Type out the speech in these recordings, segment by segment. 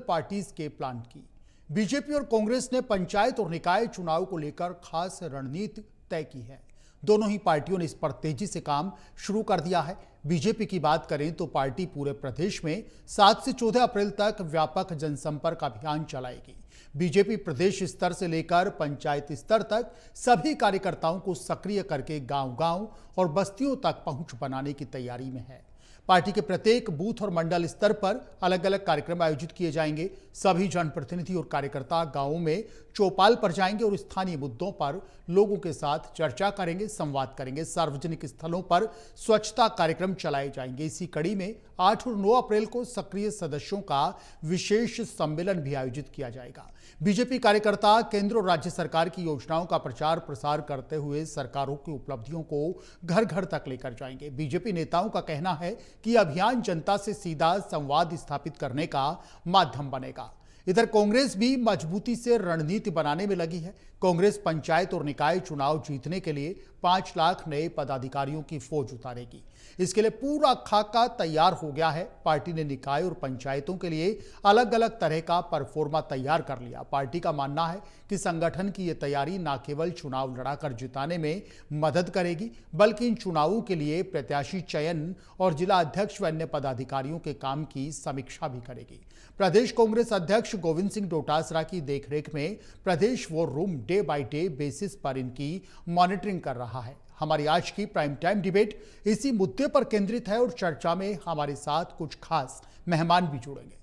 Parties के plan की। BJP और कांग्रेस ने पंचायत और निकाय चुनाव को लेकर खास रणनीति तय की है। दोनों ही पार्टियों ने इस पर तेजी से काम शुरू कर दिया है। बीजेपी की बात करें तो पार्टी पूरे प्रदेश में 7 से 14 अप्रैल तक व्यापक जनसंपर्क अभियान चलाएगी। बीजेपी प्रदेश स्तर से लेकर पंचायत स्तर तक सभी कार्यकर्ताओं को सक्रिय करके गांव-गांव और बस्तियों तक पहुंच बनाने की तैयारी में है। पार्टी के प्रत्येक बूथ और मंडल स्तर पर अलग अलग कार्यक्रम आयोजित किए जाएंगे। सभी जनप्रतिनिधि और कार्यकर्ता गांवों में चौपाल पर जाएंगे और स्थानीय मुद्दों पर लोगों के साथ चर्चा करेंगे, संवाद करेंगे। सार्वजनिक स्थलों पर स्वच्छता कार्यक्रम चलाए जाएंगे। इसी कड़ी में 8 और 9 अप्रैल को सक्रिय सदस्यों का विशेष सम्मेलन भी आयोजित किया जाएगा। बीजेपी कार्यकर्ता केंद्र और राज्य सरकार की योजनाओं का प्रचार प्रसार करते हुए सरकारों की उपलब्धियों को घर घर तक लेकर जाएंगे। बीजेपी नेताओं का कहना है कि अभियान जनता से सीधा संवाद स्थापित करने का माध्यम बनेगा। इधर कांग्रेस भी मजबूती से रणनीति बनाने में लगी है। कांग्रेस पंचायत और निकाय चुनाव जीतने के लिए 5 लाख नए पदाधिकारियों की फौज उतारेगी। इसके लिए पूरा खाका तैयार हो गया है। पार्टी ने निकाय और पंचायतों के लिए अलग अलग तरह का परफॉर्मा तैयार कर लिया। पार्टी का मानना है कि संगठन की यह तैयारी न केवल चुनाव लड़ाकर जिताने में मदद करेगी, बल्कि इन चुनावों के लिए प्रत्याशी चयन और जिला अध्यक्ष व अन्य पदाधिकारियों के काम की समीक्षा भी करेगी। प्रदेश कांग्रेस अध्यक्ष गोविंद सिंह डोटासरा की देखरेख में प्रदेश war room day by day basis पर इनकी मॉनिटरिंग कर रहा है। हमारी आज की प्राइम टाइम डिबेट इसी मुद्दे पर केंद्रित है और चर्चा में हमारे साथ कुछ खास मेहमान भी जुड़ेंगे।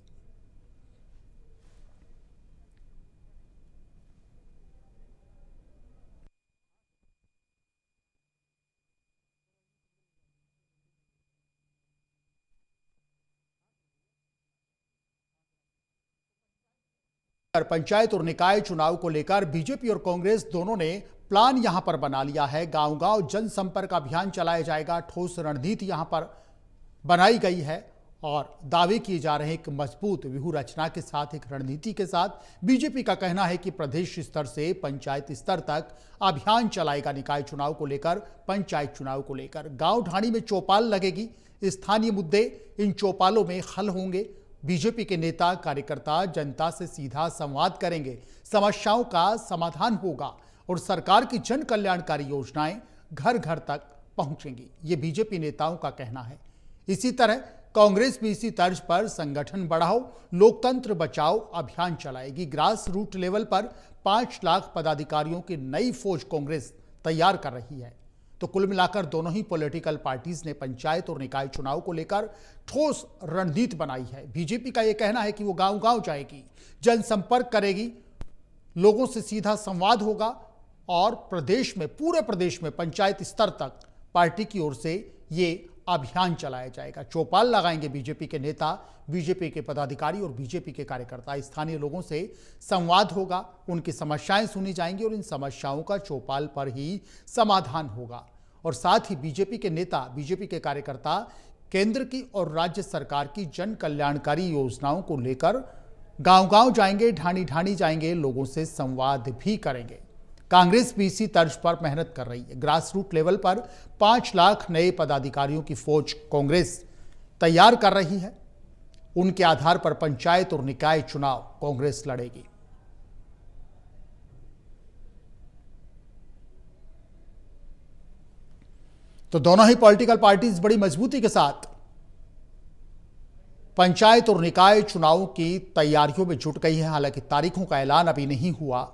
पंचायत और निकाय चुनाव को लेकर बीजेपी और कांग्रेस दोनों ने प्लान यहां पर बना लिया है। गांव-गांव जनसंपर्क अभियान चलाया जाएगा। ठोस रणनीति यहां पर बनाई गई है और दावे किए जा रहे हैं एक मजबूत व्यूह रचना के साथ, एक रणनीति के साथ। बीजेपी का कहना है कि प्रदेश स्तर से पंचायत स्तर तक अभियान चलाएगा। निकाय चुनाव को लेकर, पंचायत चुनाव को लेकर गांव ढाणी में चौपाल लगेगी। स्थानीय मुद्दे इन चौपालों में हल होंगे। बीजेपी के नेता कार्यकर्ता जनता से सीधा संवाद करेंगे, समस्याओं का समाधान होगा और सरकार की जन कल्याणकारी योजनाएं घर घर तक पहुंचेंगी। ये बीजेपी नेताओं का कहना है। इसी तरह कांग्रेस भी इसी तर्ज पर संगठन बढ़ाओ, लोकतंत्र बचाओ अभियान चलाएगी। ग्रास रूट लेवल पर 5 लाख पदाधिकारियों की नई फौज कांग्रेस तैयार कर रही है। तो कुल मिलाकर दोनों ही पॉलिटिकल पार्टीज ने पंचायत और निकाय चुनाव को लेकर ठोस रणनीति बनाई है। बीजेपी का यह कहना है कि वो गांव-गांव जाएगी, जनसंपर्क करेगी, लोगों से सीधा संवाद होगा और प्रदेश में, पूरे प्रदेश में पंचायत स्तर तक पार्टी की ओर से ये अभियान चलाया जाएगा। चौपाल लगाएंगे बीजेपी के नेता, बीजेपी के पदाधिकारी और बीजेपी के कार्यकर्ता। स्थानीय लोगों से संवाद होगा, उनकी समस्याएं सुनी जाएंगी और इन समस्याओं का चौपाल पर ही समाधान होगा। और साथ ही बीजेपी के नेता, बीजेपी के कार्यकर्ता केंद्र की और राज्य सरकार की जन कल्याणकारी योजनाओं को लेकर गांव-गांव जाएंगे, ढाणी-ढाणी जाएंगे, लोगों से संवाद भी करेंगे। कांग्रेस भी इसी तर्ज पर मेहनत कर रही है। ग्रास रूट लेवल पर 5 लाख नए पदाधिकारियों की फौज कांग्रेस तैयार कर रही है। उनके आधार पर पंचायत और निकाय चुनाव कांग्रेस लड़ेगी। तो दोनों ही पॉलिटिकल पार्टीज बड़ी मजबूती के साथ पंचायत और निकाय चुनाव की तैयारियों में जुट गई है। हालांकि तारीखों का ऐलान अभी नहीं हुआ,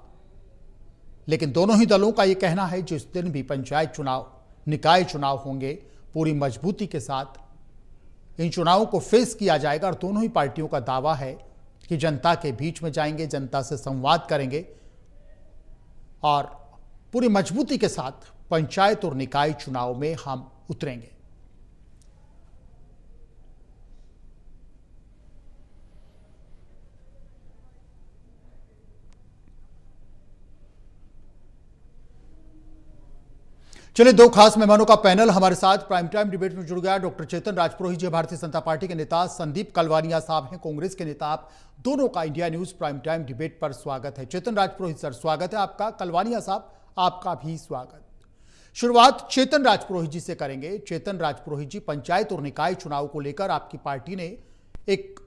लेकिन दोनों ही दलों का यह कहना है जिस दिन भी पंचायत चुनाव, निकाय चुनाव होंगे, पूरी मजबूती के साथ इन चुनावों को फेस किया जाएगा। और दोनों ही पार्टियों का दावा है कि जनता के बीच में जाएंगे, जनता से संवाद करेंगे और पूरी मजबूती के साथ पंचायत और निकाय चुनाव में हम उतरेंगे। चलिए, 2 खास मेहमानों का पैनल हमारे साथ प्राइम टाइम डिबेट में जुड़ गया। डॉक्टर चेतन राजपुरोहित जी भारतीय जनता पार्टी के नेता, संदीप कलवानिया साहब हैं कांग्रेस के नेता। आप दोनों का India news prime time debate पर स्वागत है। चेतन राजपुरोहित सर, स्वागत है आपका। कलवानिया साहब, आपका भी स्वागत। शुरुआत चेतन राजपुरोहित जी से करेंगे। चेतन राजपुरोहित जी, पंचायत और निकाय चुनाव को लेकर आपकी पार्टी ने एक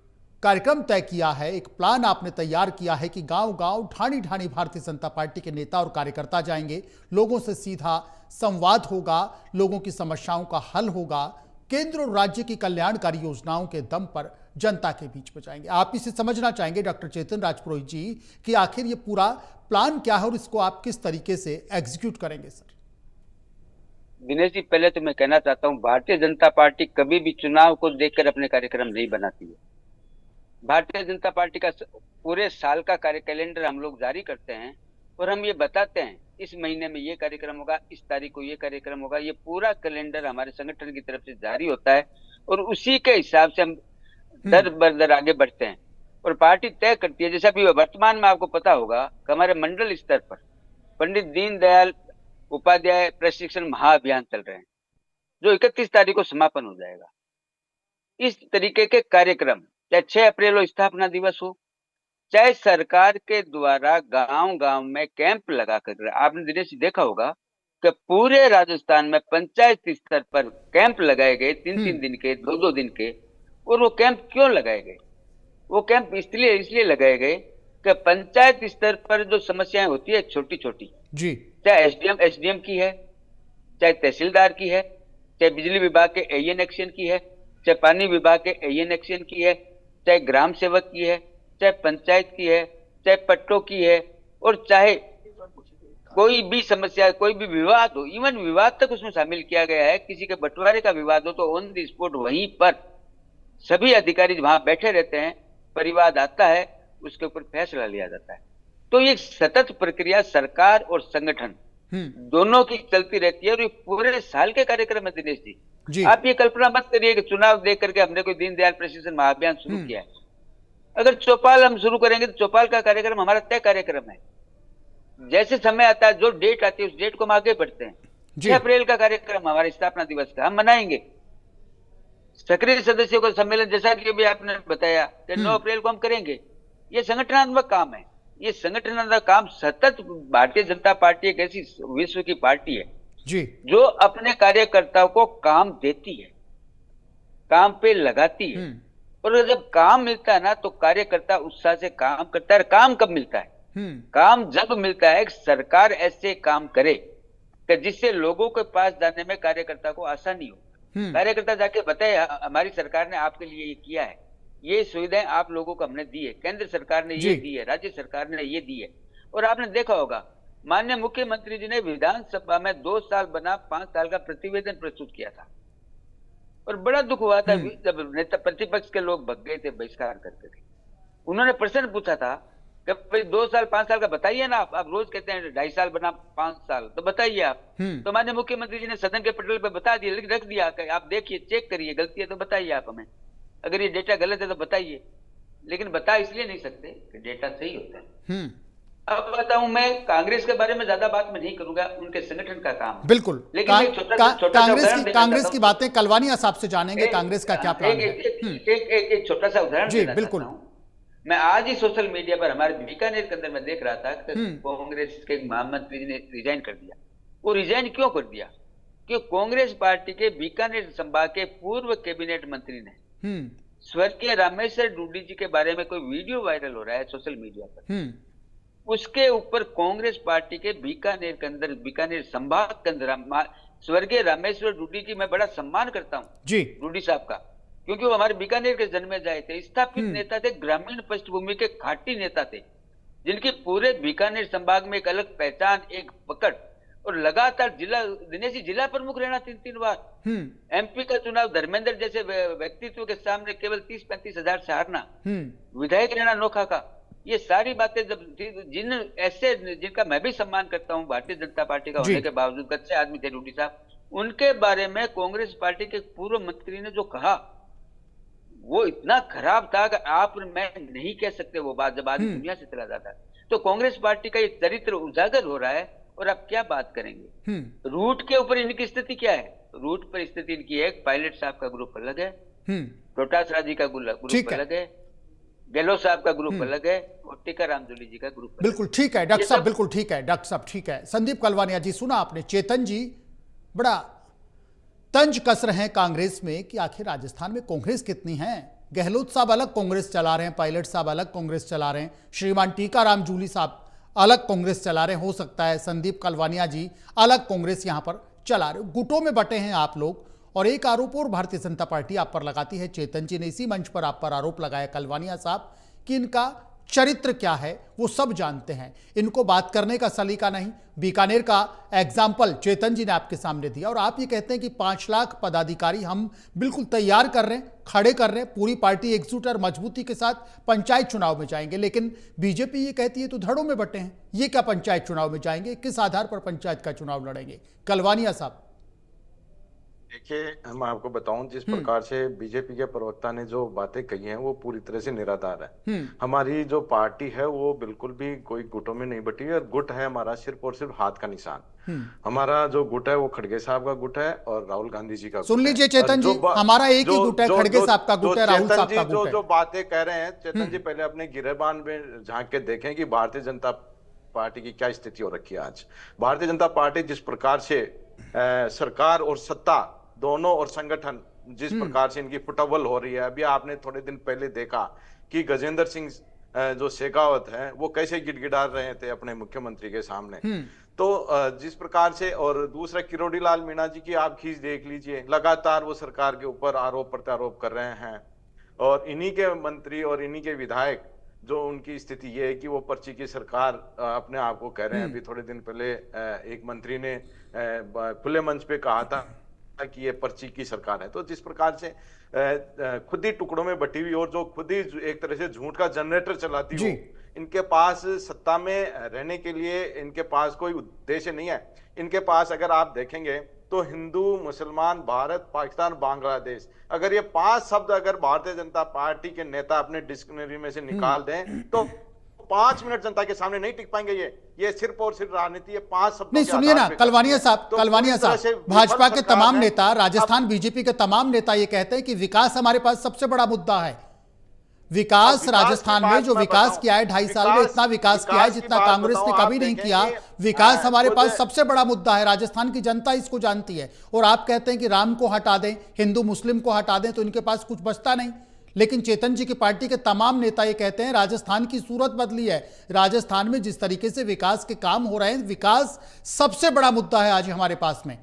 कार्यक्रम तय किया है, एक प्लान आपने तैयार किया है कि गांव-गांव, ढाणी-ढाणी भारतीय जनता पार्टी के नेता और कार्यकर्ता जाएंगे, लोगों से सीधा संवाद होगा, लोगों की समस्याओं का हल होगा, केंद्र और राज्य की कल्याणकारी योजनाओं के दम पर जनता के बीच में जाएंगे। आप इसे समझना चाहेंगे डॉक्टर चेतन राजपुरोहित जी कि आखिर ये पूरा प्लान क्या है और इसको आप किस तरीके से एग्जीक्यूट करेंगे सर? दिनेश जी, पहले तो मैं कहना चाहता हूँ, भारतीय जनता पार्टी कभी भी चुनाव को देखकर अपने कार्यक्रम नहीं बनाती है। भारतीय जनता पार्टी का पूरे साल का कार्य कैलेंडर हम लोग जारी करते हैं और हम ये बताते हैं इस महीने में ये कार्यक्रम होगा, इस तारीख को ये कार्यक्रम होगा। ये पूरा कैलेंडर हमारे संगठन की तरफ से जारी होता है और उसी के हिसाब से हम दर बदर आगे बढ़ते हैं और पार्टी तय करती है। जैसा अभी वर्तमान में आपको पता होगा कि हमारे मंडल स्तर पर पंडित दीनदयाल उपाध्याय प्रशिक्षण महाअभियान चल रहे हैं, जो 31 तारीख को समापन हो जाएगा। इस तरीके के कार्यक्रम, चाहे 6 अप्रैल हो स्थापना दिवस हो, चाहे सरकार के द्वारा गांव-गांव में कैंप लगाकर, आपने दिनेश जी देखा होगा कि पूरे राजस्थान में पंचायत स्तर पर कैंप लगाए गए 3-3 दिन के, 2-2 दिन के। और वो कैंप क्यों लगाए गए? वो कैंप इसलिए लगाए गए कि पंचायत स्तर पर जो समस्याएं होती है छोटी-छोटी, जी, चाहे एसडीएम की है, चाहे तहसीलदार की है, चाहे बिजली विभाग के एएन एक्शन की है, चाहे पानी विभाग के एएन एक्शन की है, चाहे ग्राम सेवक की है, चाहे पंचायत की है, चाहे पट्टों की है, और चाहे कोई भी समस्या, कोई भी विवाद हो, इवन विवाद तक उसमें शामिल किया गया है। किसी के बंटवारे का विवाद हो तो ऑन द स्पॉट वहीं पर सभी अधिकारी वहां बैठे रहते हैं, परिवाद आता है, उसके ऊपर फैसला लिया जाता है। तो ये सतत प्रक्रिया सरकार और संगठन दोनों की चलती रहती है और ये पूरे साल के कार्यक्रम है दिनेश जी। आप ये कल्पना मत करिए कि चुनाव देख करके हमने कोई दीनदयाल प्रशिक्षण महाअभियान शुरू किया है। अगर चौपाल हम शुरू करेंगे तो चौपाल का कार्यक्रम हमारा तय कार्यक्रम है। जैसे समय आता है, जो डेट आती है उस डेट को हम आगे बढ़ते हैं। 6 अप्रैल का कार्यक्रम हमारे स्थापना दिवस का हम मनाएंगे। सक्रिय सदस्यों का सम्मेलन, जैसा कि अभी आपने बताया कि 9 अप्रैल को हम करेंगे। ये संगठनात्मक काम है। ये संगठनात्मक काम सतत, भारतीय जनता पार्टी एक ऐसी विश्व की पार्टी है जी, जो अपने कार्यकर्ताओं को काम देती है, काम पे लगाती है। और जब काम मिलता है ना तो कार्यकर्ता उत्साह से काम करता है। काम कब मिलता है? काम जब मिलता है सरकार ऐसे काम करे कि जिससे लोगों के पास जाने में कार्यकर्ता को आसानी हो। कार्यकर्ता जाके बताए हमारी सरकार ने आपके लिए ये किया है, ये सुविधाएं आप लोगों को हमने दी है, केंद्र सरकार ने ये दी है, राज्य सरकार ने ये दी है। और आपने देखा होगा माननीय मुख्यमंत्री जी ने विधानसभा में 2 साल बना 5 साल का प्रतिवेदन प्रस्तुत किया था और बड़ा दुख हुआ था जब नेता प्रतिपक्ष के लोग भग गए थे बहिष्कार करके। उन्होंने प्रश्न पूछा था कि भाई 2 साल 5 साल का बताइए ना, आप रोज कहते हैं 2.5 साल बना 5 साल, तो बताइए आप। तो माननीय मुख्यमंत्री जी ने सदन के पटल पे बता दिया, रख दिया कि आप देखिए, चेक करिए, गलती है तो बताइए आप हमें, अगर ये डेटा गलत है तो बताइए। लेकिन बता इसलिए नहीं सकते कि डेटा सही होता है। अब बताऊं, मैं कांग्रेस के बारे में ज्यादा बात में नहीं करूंगा, उनके संगठन का काम है। बिल्कुल, लेकिन कांग्रेस की बातें कलवानिया साहब से जानेंगे, कांग्रेस का क्या प्लान है। एक छोटा सा उदाहरण जी बिल्कुल। मैं आज ही सोशल मीडिया पर हमारे बीकानेर के अंदर मैं देख रहा था कि कांग्रेस के महामंत्री जी ने रिजाइन कर दिया। वो रिजाइन क्यों कर दिया? कि कांग्रेस पार्टी के बीकानेर संभाग के पूर्व कैबिनेट मंत्री ने स्वर्गीय रामेश्वर डूडी जी के बारे में कोई वीडियो वायरल हो रहा है सोशल मीडिया पर, उसके ऊपर कांग्रेस पार्टी के बीकानेर के अंदर, बीकानेर संभाग के अंदर स्वर्गीय रामेश्वर डूडी जी, मैं बड़ा सम्मान करता हूँ जी डूडी साहब का, क्योंकि वो हमारे बीकानेर के जन्मे जाए थे, स्थापित नेता थे, ग्रामीण पृष्ठभूमि के खाटी नेता थे, जिनकी पूरे बीकानेर संभाग में एक अलग पहचान, एक पकड़, और लगातार दिनेश जी जिला प्रमुख रहना 3-3 बार, एमपी का चुनाव धर्मेंद्र जैसे व्यक्तित्व के सामने केवल 30-35 हजार से हारना, विधायक रहना नोखा का। ये सारी बातें जब जिनका मैं भी सम्मान करता हूं, भारतीय जनता पार्टी का होने के बावजूद अच्छे आदमी थे डूडी साहब, उनके बारे में कांग्रेस पार्टी के पूर्व मंत्री ने जो कहा वो इतना खराब था कि आप मैं नहीं कह सकते वो बात, जब आदमी दुनिया से चला जाता है। तो कांग्रेस पार्टी का ये चरित्र उजागर हो रहा है और आप क्या बात करेंगे। रूट के ऊपर इनकी स्थिति क्या है? रूट पर स्थिति इनकी है, पायलट साहब का ग्रुप अलग है, प्रकाश राजी का ग्रुप अलग है, गहलोत साहब का ग्रुप अलग है, और टीकाराम जूली जी का ग्रुप। बिल्कुल ठीक है डॉक्टर साहब, बिल्कुल ठीक है डॉक्टर साहब, ठीक है। संदीप कलवानिया जी, सुना आपने, चेतन जी बड़ा तंज कस रहे हैं कांग्रेस में कि आखिर राजस्थान में कांग्रेस कितनी है, गहलोत साहब अलग कांग्रेस चला रहे हैं, पायलट साहब अलग कांग्रेस चला रहे हैं, श्रीमान टीकाराम जूली साहब अलग कांग्रेस चला रहे हैं, हो सकता है संदीप कलवानिया जी अलग कांग्रेस यहां पर चला रहे, गुटों में बटे हैं आप लोग। और एक आरोप और भारतीय जनता पार्टी आप पर लगाती है, चेतन जी ने इसी मंच पर आप पर आरोप लगाया कलवानिया साहब कि इनका चरित्र क्या है वो सब जानते हैं, इनको बात करने का सलीका नहीं। बीकानेर का एग्जाम्पल चेतन जी ने आपके सामने दिया और आप ये कहते हैं कि 5 लाख पदाधिकारी हम बिल्कुल तैयार कर रहे हैं, खड़े कर रहे हैं, पूरी पार्टी एकजुट और मजबूती के साथ पंचायत चुनाव में जाएंगे। लेकिन बीजेपी ये कहती है तो धड़ों में बटे हैं, ये क्या पंचायत चुनाव में जाएंगे, किस आधार पर पंचायत का चुनाव लड़ेंगे? कलवानिया साहब देखिए, हम आपको बताऊं, जिस प्रकार से बीजेपी के प्रवक्ता ने जो बातें कही हैं वो पूरी तरह से निराधार है। हमारी जो पार्टी है वो बिल्कुल भी कोई गुटों में नहीं बटी है, और गुट है हमारा सिर्फ और सिर्फ हाथ का निशान। हमारा जो गुट है वो खड़गे साहब का गुट है और राहुल गांधी जी का गुट। सुन लीजिए चेतन जी, हमारा एक ही गुट है, खड़गे साहब का गुट है, राहुल साहब का गुट है। जो बातें कह रहे हैं चेतन जी, पहले अपने गिरेबान में झांक के देखें कि भारतीय जनता पार्टी की क्या स्थिति हो रखी है आज। भारतीय जनता पार्टी जिस प्रकार से सरकार और सत्ता दोनों और संगठन जिस प्रकार से इनकी फुटबॉल हो रही है, अभी आपने थोड़े दिन पहले देखा कि गजेंद्र सिंह जो शेखावत है वो कैसे गिड़गिड़ा रहे थे अपने मुख्यमंत्री के सामने। तो जिस प्रकार से, और दूसरा किरोड़ी लाल मीणा जी की आप खींच देख लीजिए, लगातार वो सरकार के ऊपर आरोप प्रत्यारोप कर रहे हैं, और इन्हीं के मंत्री और इन्हीं के विधायक जो उनकी स्थिति ये है कि वो पर्ची की सरकार अपने आप को कह रहे हैं। अभी थोड़े दिन पहले एक मंत्री ने खुले मंच पे कहा था कि ये पर्ची की सरकार है। तो जिस प्रकार से खुद ही टुकड़ों में बटी हुई और जो खुद ही एक तरह से झूठ का जनरेटर चलाती हो, इनके पास सत्ता में रहने के लिए इनके पास कोई उद्देश्य नहीं है। इनके पास अगर आप देखेंगे तो हिंदू, मुसलमान, भारत, पाकिस्तान, बांग्लादेश, अगर ये 5 शब्द अगर भारतीय जनता पार्टी के नेता अपने डिक्शनरी में से निकाल दें तो 5 मिनट जनता के सामने नहीं टिक पाएंगे। ये सिर्फ और सिर्फ राजनीति है, 5 शब्द। नहीं सुनिए ना कलवानिया साहब, कलवानिया साहब, भाजपा के तमाम नेता, राजस्थान बीजेपी के तमाम नेता ये कहते हैं कि विकास हमारे पास सबसे बड़ा मुद्दा है। विकास राजस्थान में जो विकास किया है 2.5 साल में, इतना विकास किया है जितना कांग्रेस ने कभी नहीं किया। विकास हमारे पास सबसे बड़ा मुद्दा है, राजस्थान की जनता इसको जानती है। और आप कहते हैं कि राम को हटा दें, हिंदू मुस्लिम को हटा दें तो इनके पास कुछ बचता नहीं। लेकिन चेतन जी की पार्टी के तमाम नेता ये कहते हैं राजस्थान की सूरत बदली है, राजस्थान में जिस तरीके से विकास के काम हो रहे हैं, विकास सबसे बड़ा मुद्दा है आज हमारे पास में।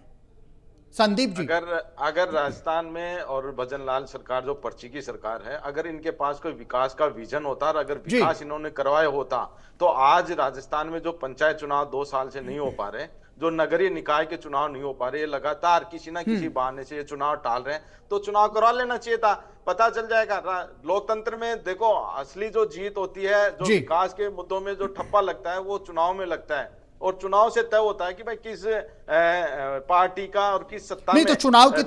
संदीप जी, अगर राजस्थान में और भजन लाल सरकार जो पर्ची की सरकार है, अगर इनके पास कोई विकास का विजन होता और अगर विकास इन्होंने करवाया होता तो आज राजस्थान में जो पंचायत चुनाव 2 साल से नहीं हो पा रहे, जो नगरीय निकाय के चुनाव नहीं हो पा रहे, लगातार किसी ना किसी बहाने से ये चुनाव टाल रहे हैं, तो चुनाव करवा लेना चाहिए था। पता चल जाएगा। लोकतंत्र में देखो, असली जो जीत होती है, जो विकास के मुद्दों में जो ठप्पा लगता है वो चुनाव में लगता है, और चुनाव से तय होता है कि भाई किस पार्टी का और किस सत्ता नहीं। तो चुनाव की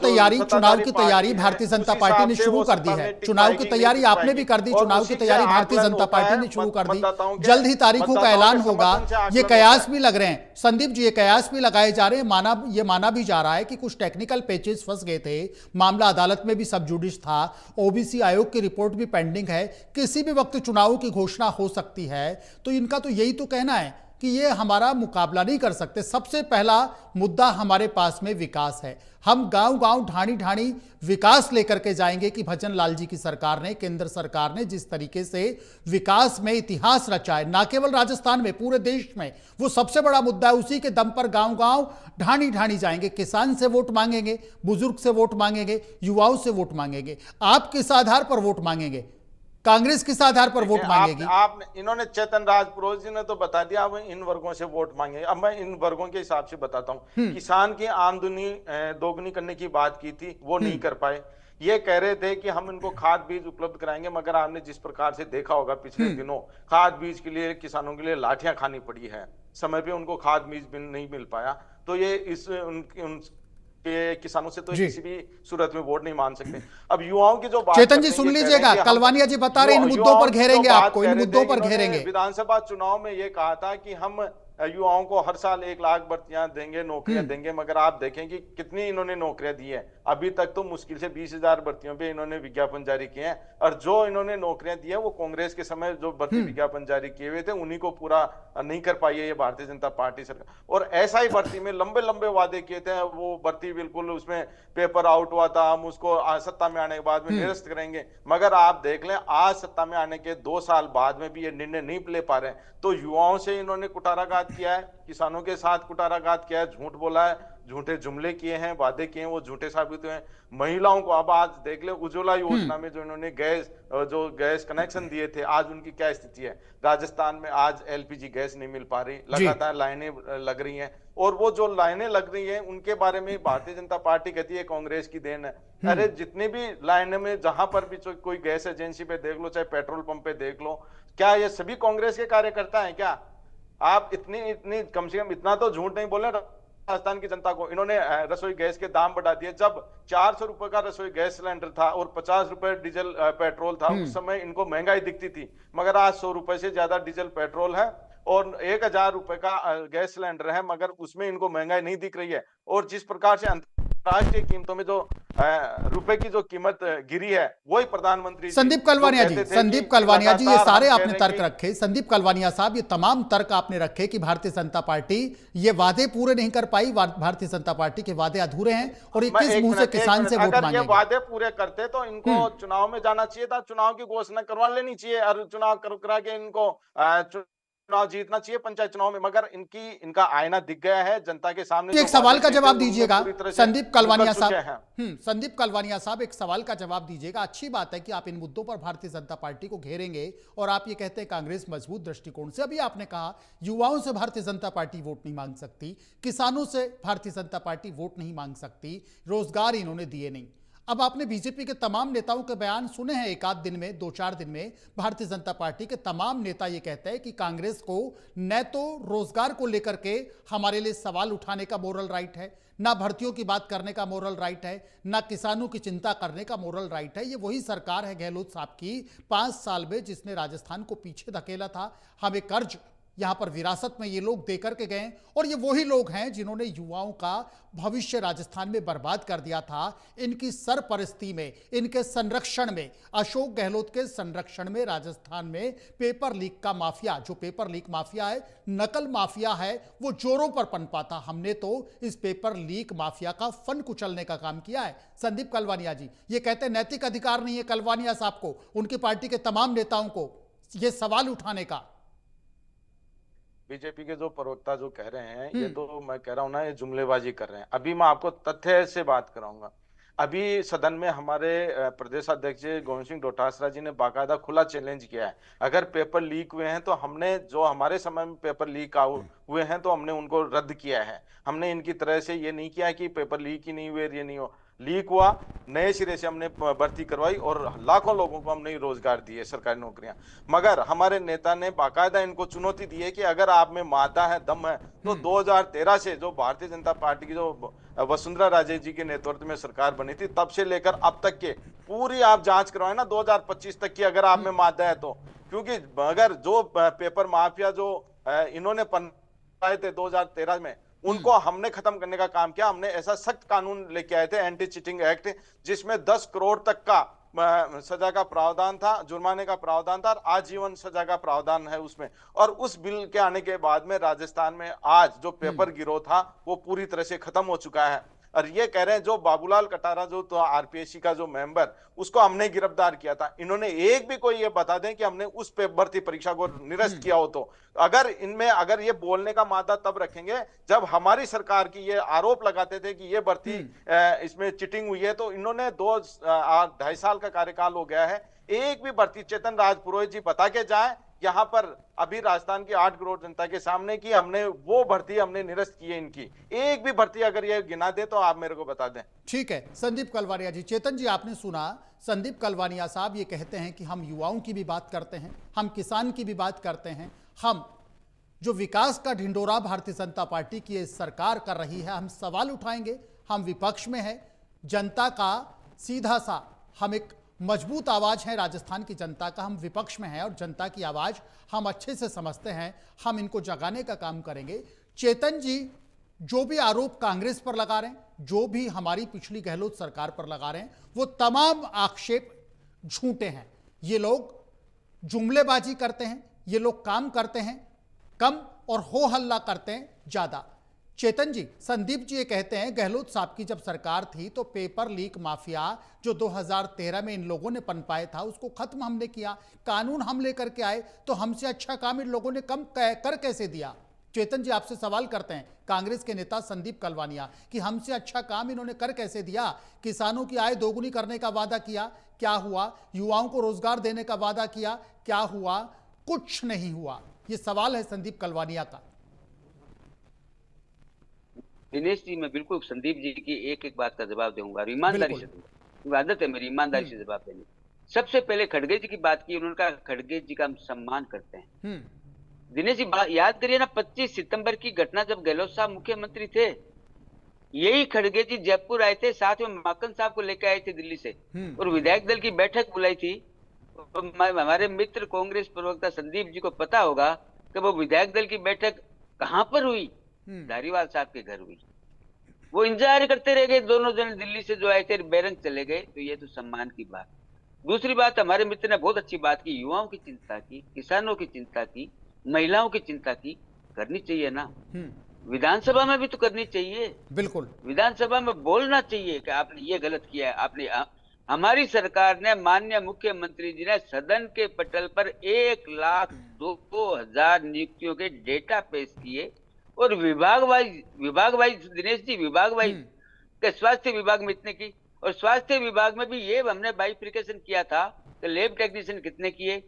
तैयारी भारतीय जनता पार्टी ने शुरू कर दी है। चुनाव की तैयारी आपने भी कर दी, चुनाव की तैयारी भारतीय जनता पार्टी ने शुरू कर दी। जल्द ही तारीखों का ऐलान होगा। ये कयास भी लग रहे हैं संदीप जी, ये कयास भी लगाए जा रहे हैं। ये माना भी जा रहा है कि कुछ टेक्निकल पेचेस फंस गए थे, मामला अदालत में भी सब जुडिस था, ओबीसी आयोग की रिपोर्ट भी पेंडिंग है, किसी भी वक्त चुनाव की घोषणा हो सकती है। तो इनका तो यही तो कहना है कि ये हमारा मुकाबला नहीं कर सकते। सबसे पहला मुद्दा हमारे पास में विकास है। हम गांव-गांव, ढाणी-ढाणी विकास लेकर के जाएंगे कि भजन लाल जी की सरकार ने, केंद्र सरकार ने जिस तरीके से विकास में इतिहास रचा है, ना केवल राजस्थान में, पूरे देश में, वो सबसे बड़ा मुद्दा है। उसी के दम पर गांव-गांव, ढाणी-ढाणी जाएंगे, किसान से वोट मांगेंगे, बुजुर्ग से वोट मांगेंगे, युवाओं से वोट मांगेंगे। आप किस आधार पर वोट मांगेंगे? कांग्रेस किस आधार पर वोट मांगेगी? इन्होंने चेतन राजपुरोहित जी ने तो बता दिया, अब इन वर्गों से वोट मांगे। अब मैं इन वर्गों के हिसाब से बताता हूँ। किसान की आमदनी दोगुनी करने की बात की थी, वो नहीं कर पाए। ये कह रहे थे कि हम इनको खाद बीज उपलब्ध कराएंगे, मगर आपने जिस प्रकार से देखा होगा पिछले दिनों, खाद बीज के लिए किसानों के लिए लाठियां खानी पड़ी है, समय पे उनको खाद बीज नहीं मिल पाया। तो ये इस के किसानों से तो किसी भी सूरत में वोट नहीं मान सकते। अब युवाओं की जो बात, चेतन जी सुन लीजिएगा, कलवानिया जी बता रहे इन मुद्दों पर घेरेंगे आपको, इन मुद्दों पर घेरेंगे। विधानसभा चुनाव में ये कहा था कि हम युवाओं को हर साल 1 लाख भर्तियां देंगे, नौकरियां देंगे, मगर आप देखें कि कितनी इन्होंने नौकरियां दी है। अभी तक तो मुश्किल से 20,000 भर्तियों पे इन्होंने विज्ञापन जारी किए हैं, और जो इन्होंने नौकरियां दी है वो कांग्रेस के समय जो भर्ती विज्ञापन जारी किए हुए थे उन्हीं को पूरा नहीं कर पाई है ये भारतीय जनता पार्टी सरकार। और ऐसा ही भर्ती में लंबे लंबे वादे किए थे, वो भर्ती बिल्कुल उसमें पेपर आउट हुआ था, हम उसको सत्ता में आने के बाद में निरस्त करेंगे, मगर आप देख लें आज सत्ता में आने के 2 साल बाद में भी ये निर्णय नहीं ले पा रहे। तो युवाओं से इन्होंने कुटाराघात किया है, किसानों के साथ कुटाराघात किया है, झूठ बोला है, झूठे जुमले किए हैं, वादे किए हैं, वो झूठे साबित हुए हैं। महिलाओं को अब आज देख ले, उज्ज्वला योजना में जो इन्होंने गैस कनेक्शन दिए थे, आज उनकी क्या स्थिति है। राजस्थान में आज एलपीजी गैस नहीं मिल पा रही, लगातार लाइनें लग रही हैं, और वो जो लाइनें लग रही हैं उनके बारे में भारतीय जनता पार्टी कहती है कांग्रेस की देन है। अरे जितनी भी लाइनें में जहां पर भी कोई गैस एजेंसी पे देख लो, चाहे पेट्रोल पंप पे देख लो, क्या ये सभी कांग्रेस के कार्यकर्ता हैं क्या? आप इतनी कम से कम इतना तो झूठ नहीं बोले राजस्थान की जनता को। इन्होंने रसोई गैस के दाम बढ़ा दिए। जब 400 रुपए का रसोई गैस सिलेंडर था और 50 रुपए डीजल पेट्रोल था, उस समय इनको महंगाई दिखती थी, मगर आज 100 रुपए से ज्यादा डीजल पेट्रोल है और 1,000 रुपए का गैस सिलेंडर है, मगर उसमें इनको महंगाई नहीं दिख रही है। और जिस प्रकार से अंतर्राष्ट्रीय कीमतों में जो रुपए की जो कीमत गिरी है, वही प्रधानमंत्री संदीप कलवानिया जी, संदीप कलवानिया जी, ये सारे आपने तर्क रखे। संदीप कलवानिया साहब, ये तमाम तर्क आपने रखे कि भारतीय जनता पार्टी ये वादे पूरे नहीं कर पाई, भारतीय जनता पार्टी के वादे अधूरे हैं, और किस मुंह से किसान से वोट मांगेंगे। अगर ये वादे पूरे करते तो इनको चुनाव में जाना चाहिए था, चुनाव की घोषणा करवा लेनी चाहिए और चुनाव करा के इनको चुनाव जीतना चाहिए पंचायत चुनाव में, मगर इनका आईना दिख गया है जनता के सामने। एक सवाल का जवाब दीजिएगा संदीप कलवानिया साहब। संदीप कलवानिया साहब, एक सवाल का जवाब दीजिएगा। अच्छी बात है कि आप इन मुद्दों पर भारतीय जनता पार्टी को घेरेंगे और आप ये कहते हैं कांग्रेस मजबूत दृष्टिकोण से। अभी आपने कहा युवाओं से भारतीय जनता पार्टी वोट नहीं मांग सकती, किसानों से भारतीय जनता पार्टी वोट नहीं मांग सकती, रोजगार इन्होंने दिए नहीं। अब आपने बीजेपी के तमाम नेताओं के बयान सुने हैं, एक आध दिन में, 2-4 दिन में भारतीय जनता पार्टी के तमाम नेता ये कहते हैं कि कांग्रेस को न तो रोजगार को लेकर के हमारे लिए सवाल उठाने का मोरल राइट है, ना भर्तियों की बात करने का मोरल राइट है, ना किसानों की चिंता करने का मोरल राइट है। ये वही सरकार है गहलोत साहब की 5 साल में जिसने राजस्थान को पीछे धकेला था। हमें कर्ज यहां पर विरासत में ये लोग देकर के गए, और ये वही लोग हैं जिन्होंने युवाओं का भविष्य राजस्थान में बर्बाद कर दिया था। इनकी सरपरस्ती में, इनके संरक्षण में, अशोक गहलोत के संरक्षण में राजस्थान में पेपर लीक का माफिया, जो पेपर लीक माफिया है, नकल माफिया है, वो जोरों पर पनपा था। हमने तो इस पेपर लीक माफिया का फन कुचलने का काम किया है। संदीप कलवानिया जी ये कहते हैं नैतिक अधिकार नहीं है कलवानिया साहब को, उनकी पार्टी के तमाम नेताओं को ये सवाल उठाने का। बीजेपी के जो प्रवक्ता जो कह रहे हैं, ये तो मैं कह रहा हूं ना, ये जुमलेबाजी कर रहे हैं। अभी मैं आपको तथ्य से बात कराऊंगा। अभी सदन में हमारे प्रदेश अध्यक्ष गोविंद सिंह डोटासरा जी ने बाकायदा खुला चैलेंज किया है, अगर पेपर लीक हुए हैं तो हमने, जो हमारे समय में पेपर लीक हुए हैं तो हमने उनको रद्द किया है। हमने इनकी तरह से ये नहीं किया कि पेपर लीक ही नहीं हुए, ये नहीं हो, लीक हुआ, नए सिरे से हमने भर्ती करवाई और लाखों लोगों को हमने रोजगार दिए, सरकारी नौकरियां। मगर हमारे नेता ने बाकायदा इनको चुनौती दी है कि अगर आप में मादा है, दम है, तो 2013 से जो भारतीय जनता पार्टी की जो वसुंधरा राजे जी के नेतृत्व में सरकार बनी थी, तब से लेकर अब तक के पूरी आप जांच करवाएं ना 2025 तक की, अगर आप में मादा है तो। क्योंकि अगर जो पेपर माफिया जो इन्होंने पनपाए थे 2013 में, उनको हमने खत्म करने का काम किया। हमने ऐसा सख्त कानून लेके आए थे, एंटी चीटिंग एक्ट, जिसमें 10 करोड़ तक का सजा का प्रावधान था, जुर्माने का प्रावधान था, और आजीवन सजा का प्रावधान है उसमें। और उस बिल के आने के बाद में राजस्थान में आज जो पेपर गिरोह था वो पूरी तरह से खत्म हो चुका है। और ये कह रहे हैं जो बाबूलाल कटारा जो तो आरपीएससी का जो मेंबर, उसको हमने गिरफ्तार किया था। इन्होंने एक भी कोई ये बता दें कि हमने उस पे भर्ती परीक्षा को निरस्त किया हो तो। अगर इनमें अगर ये बोलने का मादा तब रखेंगे जब हमारी सरकार की ये आरोप लगाते थे कि ये भर्ती इसमें चिटिंग हुई है, तो इन्होंने 2.5 साल का कार्यकाल हो गया है, एक भी भर्ती, चेतन राज पुरोहित जी बता के जाए यहाँ पर, अभी राजस्थान की 8 करोड़ जनता के सामने की हमने वो भर्ती हमने निरस्त की है इनकी, एक भी भर्ती अगर ये गिना दे तो आप मेरे को बता दें। ठीक है संदीप कलवानिया जी। चेतन जी आपने सुना, संदीप कलवानिया साहब ये कहते हैं कि हम युवाओं की भी बात करते हैं, हम किसान की भी बात करते हैं, हम जो विकास का ढिंडोरा भारतीय जनता पार्टी की सरकार कर रही है, हम सवाल उठाएंगे, हम विपक्ष में है, जनता का सीधा सा हम एक मजबूत आवाज है राजस्थान की जनता का, हम विपक्ष में हैं और जनता की आवाज हम अच्छे से समझते हैं, हम इनको जगाने का काम करेंगे। चेतन जी, जो भी आरोप कांग्रेस पर लगा रहे हैं, जो भी हमारी पिछली गहलोत सरकार पर लगा रहे हैं, वो तमाम आक्षेप झूठे हैं। ये लोग जुमलेबाजी करते हैं, ये लोग काम करते हैं कम और हो हल्ला करते हैं ज्यादा। चेतन जी, संदीप जी ये कहते हैं गहलोत साहब की जब सरकार थी तो पेपर लीक माफिया जो 2013 में इन लोगों ने पनपाया था उसको खत्म हमने किया, कानून हम लेकर के आए, तो हमसे अच्छा काम इन लोगों ने कम कर कैसे दिया? चेतन जी आपसे सवाल करते हैं कांग्रेस के नेता संदीप कलवानिया कि हमसे अच्छा काम इन्होंने कर कैसे दिया? किसानों की आय दोगुनी करने का वादा किया, क्या हुआ? युवाओं को रोजगार देने का वादा किया, क्या हुआ? कुछ नहीं हुआ। ये सवाल है संदीप कलवानिया का। दिनेश जी, मैं बिल्कुल संदीप जी की एक एक बात का जवाब दूंगा, ईमानदारी से दूंगा। आदत है मेरी ईमानदारी से जवाब देने। सबसे पहले खड़गे जी की बात की, उन्होंने कहा खड़गे जी का हम सम्मान करते हैं। दिनेश जी याद करिए ना, 25 सितंबर की घटना, जब गहलोत साहब मुख्यमंत्री थे, यही खड़गे जी जयपुर आए थे, साथ में माकन साहब को लेकर आए थे दिल्ली से, और विधायक दल की बैठक बुलाई थी। हमारे मित्र कांग्रेस प्रवक्ता संदीप जी को पता होगा कि वो विधायक दल की बैठक कहां पर हुई? धारीवाल साहब के घर हुई। वो इंतजार करते रह गए, दोनों जन दिल्ली से जो आए थे बेरंग चले गए। तो ये तो सम्मान की बात। दूसरी बात, हमारे मित्र ने बहुत अच्छी बात की, युवाओं की चिंता की, किसानों की चिंता की, महिलाओं की चिंता की। करनी चाहिए ना, विधानसभा में भी तो करनी चाहिए। बिल्कुल, विधानसभा में बोलना चाहिए कि आपने ये गलत किया है। आपने हमारी सरकार ने, माननीय मुख्यमंत्री जी ने सदन के पटल पर 1,02,000 नियुक्तियों के डेटा पेश किए, और विभाग वाइज दिनेश जी, विभाग वाइज के स्वास्थ्य विभाग में इतने की, और स्वास्थ्य विभाग में भी ये हमने बाइफिकेशन किया था कि लैब टेक्नीशियन कितने किए,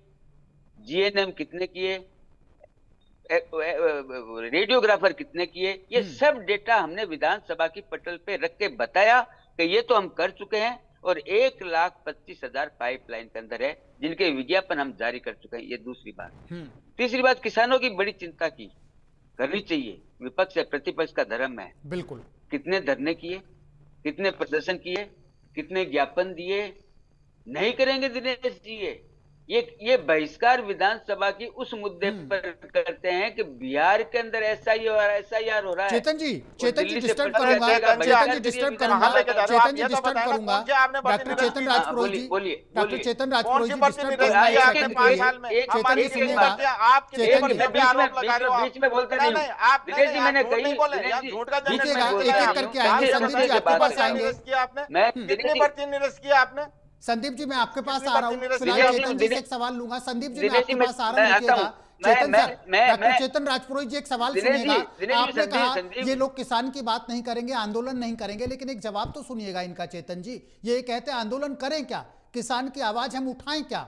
जीएनएम कितने किए, रेडियोग्राफर कितने किए। ये सब डेटा हमने विधानसभा की पटल पे रख के बताया कि ये तो हम कर चुके हैं, और 1,25,000 पाइपलाइन के अंदर है, जिनके विज्ञापन हम जारी कर चुके हैं। ये दूसरी बात। तीसरी बात, किसानों की बड़ी चिंता की, करनी चाहिए। विपक्ष या प्रतिपक्ष का धर्म है। बिल्कुल, कितने धरने किए, कितने प्रदर्शन किए, कितने ज्ञापन दिए? नहीं करेंगे दिनेश जी। ये बहिष्कार विधानसभा की उस मुद्दे पर करते हैं कि बिहार के अंदर एसआईआर हो रहा है। चेतन जी डिस्टर्ब करूंगा, चेतन जी डिस्टर्ब करूंगा, डॉक्टर चेतन राजपुरोहित जी, डॉक्टर चेतन राजपुरोहित जी डिस्टर्ब करूंगा एक सेकंड के लिए। चेतन जी सुनिएगा, चेतन जी बीच में बोलते नहीं, दिनेश जी मैंने कही, रुकिएगा, एक एक करके आएंगे। संदीप जी आपके पास आएंगे। आपने संदीप जी मैं आपके पास आ रहा हूँ, फिलहाल चेतन जी से एक सवाल लूंगा। संदीप जी मैं आपके पास आ रहा हूँ, रुकिएगा। चेतन सर, डॉक्टर चेतन राजपुरोहित जी एक सवाल सुनिएगा। आपने कहा ये लोग किसान की बात नहीं करेंगे, आंदोलन नहीं करेंगे, लेकिन एक जवाब तो सुनिएगा इनका। चेतन जी ये कहते हैं आंदोलन करें क्या, किसान की आवाज हम उठाएं क्या?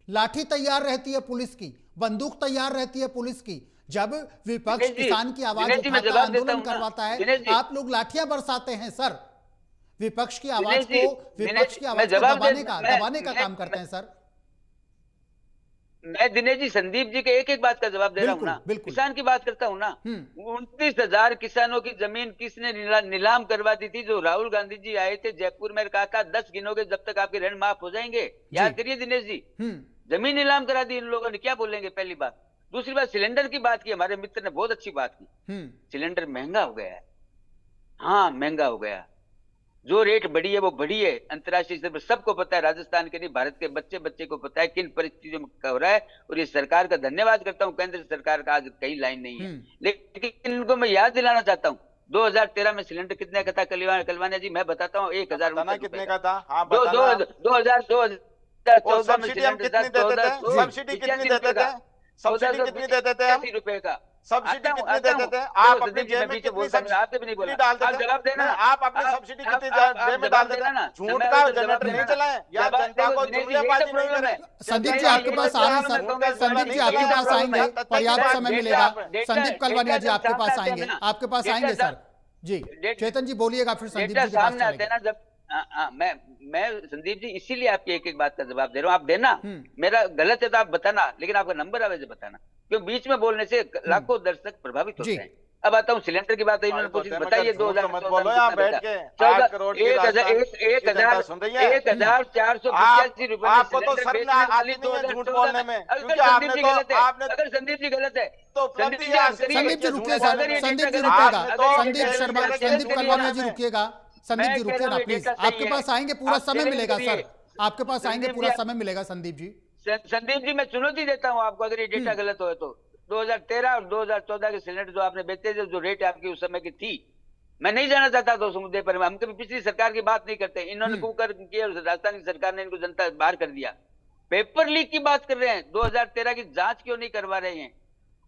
लाठी तैयार रहती है पुलिस की, बंदूक तैयार रहती है पुलिस की। जब विपक्ष किसान की आवाज उठाता है, आंदोलन करवाता है, आप लोग लाठियां बरसाते हैं सर। विपक्ष की आवाज को दबाने का काम करते हैं सर। मैं दिनेश जी संदीप जी के एक एक बात का जवाब दे रहा हूँ ना, किसान की बात करता हूँ ना। 29,000 किसानों की जमीन किसने नीलाम करवा दी थी? जो राहुल गांधी जी आए थे जयपुर में, कहा था 10 गिनोगे जब तक आपके ऋण माफ हो जाएंगे। याद करिए दिनेश जी, जमीन नीलाम करा दी इन लोगों ने। क्या बोलेंगे? पहली बात। दूसरी बात, सिलेंडर की बात की, हमारे मित्र ने बहुत अच्छी बात की। सिलेंडर महंगा हो गया है, हाँ महंगा हो गया। जो रेट बढ़ी है वो बढ़ी है, अंतर्राष्ट्रीय स्तर पर सबको पता है, राजस्थान के नहीं भारत के बच्चे बच्चे को पता है किन परिस्थितियों में हो रहा है। और ये सरकार का धन्यवाद करता हूँ, केंद्र सरकार का आज कई लाइन नहीं है, लेकिन इनको मैं याद दिलाना चाहता हूँ 2013 में सिलेंडर कितने का था? कलवानिया जी मैं बताता हूँ, 1,000 कितने का था? 2014 में सब्सिडी कितनी देते थे? सब्सिडी कितनी देते थे? 80 रुपए का सब्सिडी कितनी देते थे? आप अपनी जेब में कितनी सब्सिडी डालते थे? जवाब देना, आप अपनी सब्सिडी कितनी जेब में डालते थे? झूठ का जनरेटर नहीं चलाएं या जनता को जुमलेबाजी नहीं करें। संदीप जी आपके पास आ रहे हैं सर, संदीप जी आपके पास आएंगे, पर्याप्त समय मिलेगा। संदीप कलवानिया जी आपके पास आएंगे, आपके पास आएंगे सर जी। चेतन जी बोलिएगा, फिर संदीप जी के पास चलेंगे। मैं संदीप जी इसीलिए आपकी एक एक बात का जवाब दे रहा हूँ। आप देना, मेरा गलत है तो आप बताना, लेकिन आपका नंबर आवे बताना, क्योंकि बीच में बोलने से लाखों दर्शक प्रभावित होते हैं। अब आता हूँ सिलेंडर की बात है, इन्होंने पूछी, बताइए 2014 मत बोलो यहाँ बैठ के 8 करोड़ की राजस्थान की जनता सुन रही है। 1485 रुपए में आपको तो सिलेंडर शर्म बेचने वाली आती नहीं है झूठ 2014 बोलने में। में, अगर क्योंकि संदीप आपने जी तो गलत है, आपने अगर संदीप जी गलत है, तो संदीप उपलब्धि जी आप हासिल करिए। संदीप जी रुकिए झूठ बोलने सर, में। संदीप जी आपने रुकेगा, तो संदीप शर्मा, संदीप कलवानिया जी रुकिएगा, संदीप जी रुकिए ना प्लीज, आपके पास आएंगे पूरा समय मिलेगा सर, आपके पास आएंगे पूरा समय मिलेगा संदीप जी। संदीप जी मैं चुनौती देता हूं आपको, अगर ये डेटा गलत हो तो 2013 और 2014 के सिलेंडर जो आपने बेचे थे, जो रेट आपकी उस समय की थी, मैं नहीं जाना चाहता था उस मुद्दे पर। हम कभी पिछली सरकार की बात नहीं करते, इन्होंने कुकर किया और राजस्थान की सरकार ने इनको जनता बाहर कर दिया। पेपर लीक की बात कर रहे हैं, 2013 की जांच क्यों नहीं करवा रहे हैं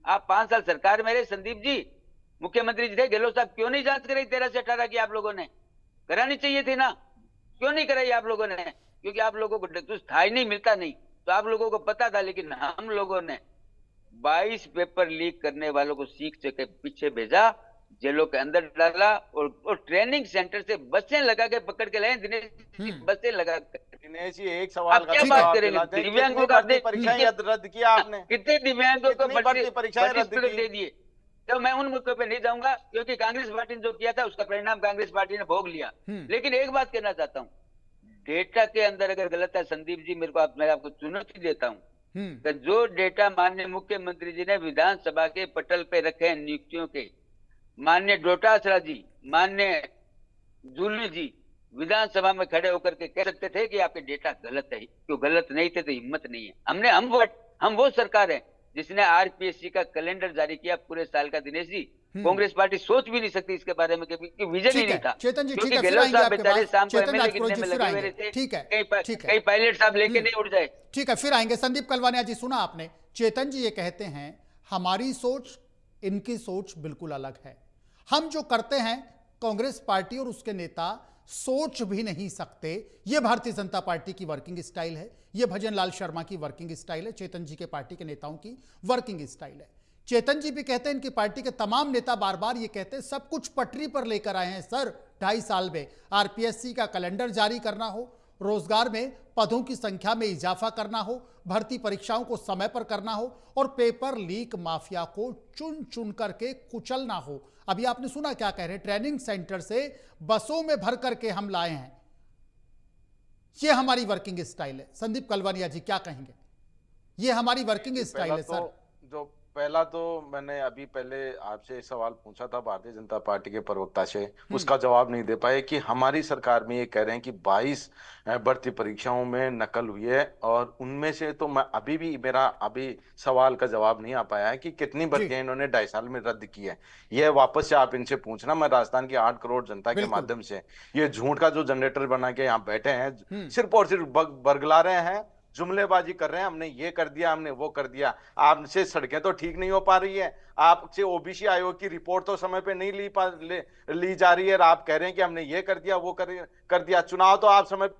आप? 5 साल सरकार में रहे संदीप जी, मुख्यमंत्री जी थे गहलोत साहब, क्यों नहीं जांच कराई 13 से 18 की? आप लोगों ने करानी चाहिए थी ना, क्यों नहीं कराई आप लोगों ने? क्योंकि आप लोगों को कुछ था ही नहीं, मिलता नहीं, तो आप लोगों को पता था। लेकिन हम लोगों ने 22 पेपर लीक करने वालों को सीख के पीछे भेजा, जेलों के अंदर डाला और ट्रेनिंग सेंटर से बसें लगा के पकड़ के लाए दिनेश जी, बसें लगा के। दिनेश जी एक सवाल आप का क्या बात करेंगे? दिव्यांगों का परीक्षाएं रद्द किया आपने, कितने दिव्यांगों को भर्ती परीक्षाएं रद्द की दे दिए? तो मैं उन मुद्दों पे नहीं जाऊंगा, क्योंकि कांग्रेस पार्टी ने जो किया था उसका परिणाम कांग्रेस पार्टी ने भोग लिया। लेकिन एक बात कहना चाहता हूँ, डेटा के अंदर अगर गलत है संदीप जी, मैं आपको चुनौती देता हूँ कि जो डेटा माननीय मुख्यमंत्री जी ने विधानसभा के पटल पे रखे हैं नियुक्तियों के, माननीय डोटासरा जी, माननीय जूली जी विधानसभा में खड़े होकर के कह सकते थे कि आपके डेटा गलत है, क्यों गलत नहीं थे? तो हिम्मत नहीं है। हम वो सरकार है जिसने आरपीएससी का कैलेंडर जारी किया पूरे साल का। दिनेश जी, कांग्रेस पार्टी सोच भी नहीं सकती इसके बारे में, कि विजन ही नहीं था। चेतन जी ठीक है, फिर गहलोत आएंगे साहब आपके बेचारे पास, शाम को चेतन एमएलए राजपुरोहित गिनने जी में फिर लगे हुए आएंगे, रहते, ठीक है, ठीक है, कई पायलट साहब लेके नहीं उड़ जाए। ठीक है, फिर आएंगे। संदीप कलवानिया जी, सुना आपने, चेतन जी ये कहते हैं हमारी सोच इनकी सोच बिल्कुल अलग है, हम जो करते हैं कांग्रेस पार्टी और उसके नेता सोच भी नहीं सकते। यह भारतीय जनता पार्टी की वर्किंग स्टाइल है, यह भजन लाल शर्मा की वर्किंग स्टाइल है, चेतन जी के पार्टी के नेताओं की वर्किंग स्टाइल है। चेतन जी भी कहते हैं इनकी पार्टी के तमाम नेता बार बार ये कहते हैं सब कुछ पटरी पर लेकर आए हैं सर 2.5 साल में। आरपीएससी का कैलेंडर जारी करना हो, रोजगार में पदों की संख्या में इजाफा करना हो, भर्ती परीक्षाओं को समय पर करना हो और पेपर लीक माफिया को चुन चुन करके कुचलना हो। अभी आपने सुना क्या कह रहे हैं, ट्रेनिंग सेंटर से बसों में भर करके हम लाए हैं, ये हमारी वर्किंग स्टाइल है। संदीप कलवानिया जी क्या कहेंगे? ये हमारी वर्किंग स्टाइल है सर। जो पहला तो मैंने अभी पहले आपसे सवाल पूछा था भारतीय जनता पार्टी के प्रवक्ता से, उसका जवाब नहीं दे पाए कि हमारी सरकार में ये कह रहे हैं कि 22 भर्ती परीक्षाओं में नकल हुई है, और उनमें से तो मैं अभी भी मेरा सवाल का जवाब नहीं आ पाया है कि कितनी भर्तियां इन्होंने 2.5 साल में रद्द की है। यह वापस से आप इनसे पूछना, मैं राजस्थान की 8 करोड़ जनता के माध्यम से ये झूठ का जो जनरेटर बना के यहाँ बैठे हैं, सिर्फ और सिर्फ बरगला रहे हैं, जुमलेबाजी कर रहे हैं, हमने ये कर दिया, हमने वो कर दिया। आपसे सड़कें तो ठीक नहीं हो पा रही है, आपसे ओबीसी आयोग की रिपोर्ट तो समय पे नहीं ली जा रही है, और आप कह रहे हैं कि हमने ये कर दिया, वो कर दिया। चुनाव तो आप समय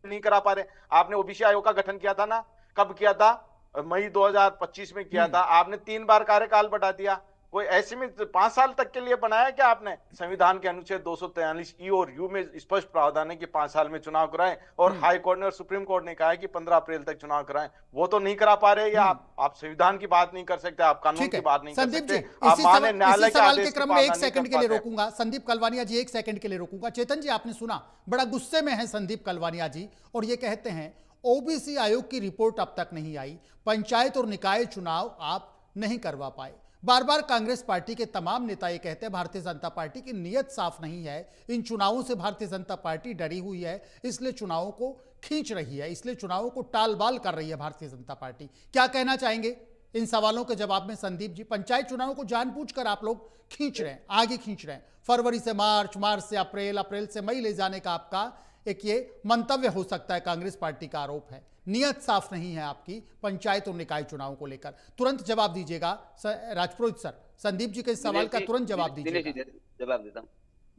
नहीं करा पा रहे। आपने ओबीसी आयोग का गठन किया था ना, कब किया था? मई 2025 में किया था। आपने 3 बार कार्यकाल बढ़ा दिया। कोई ऐसे में 5 साल तक के लिए बनाया क्या आपने? संविधान के अनुच्छेद 243 ई और यू में स्पष्ट प्रावधान है कि 5 साल में चुनाव कराएं, और हाई कोर्ट ने और सुप्रीम कोर्ट ने कहा है कि 15 अप्रैल तक चुनाव कराएं। वो तो नहीं करा पा रहे। या आप संविधान की बात नहीं कर सकते, आप कानून की बात नहीं कर सकते। इसी सवाल के क्रम में 1 सेकंड के लिए रोकूंगा संदीप कलवानिया जी, 1 सेकंड के लिए रोकूंगा। चेतन जी आपने सुना, बड़ा गुस्से में है संदीप कलवानिया जी, और ये कहते हैं ओबीसी आयोग की रिपोर्ट अब तक नहीं आई, पंचायत और निकाय चुनाव आप नहीं करवा पाए। बार बार कांग्रेस पार्टी के तमाम नेता ये कहते हैं भारतीय जनता पार्टी की नीयत साफ नहीं है, इन चुनावों से भारतीय जनता पार्टी डरी हुई है, इसलिए चुनावों को खींच रही है, इसलिए चुनावों को टालबाल कर रही है भारतीय जनता पार्टी। क्या कहना चाहेंगे इन सवालों के जवाब में संदीप जी? पंचायत चुनावों को जानबूझकर आप लोग खींच रहे हैं, आगे खींच रहे हैं, फरवरी से मार्च, मार्च से अप्रैल, अप्रैल से मई ले जाने का आपका एक ये मंतव्य हो सकता है, कांग्रेस पार्टी का आरोप है। नियत साफ नहीं है आपकी पंचायत और निकाय चुनाव को लेकर। तुरंत जवाब दीजिएगा राजपुरोहित सर, संदीप जी के सवाल का तुरंत जवाब दीजिएगा। जवाब देता हूँ,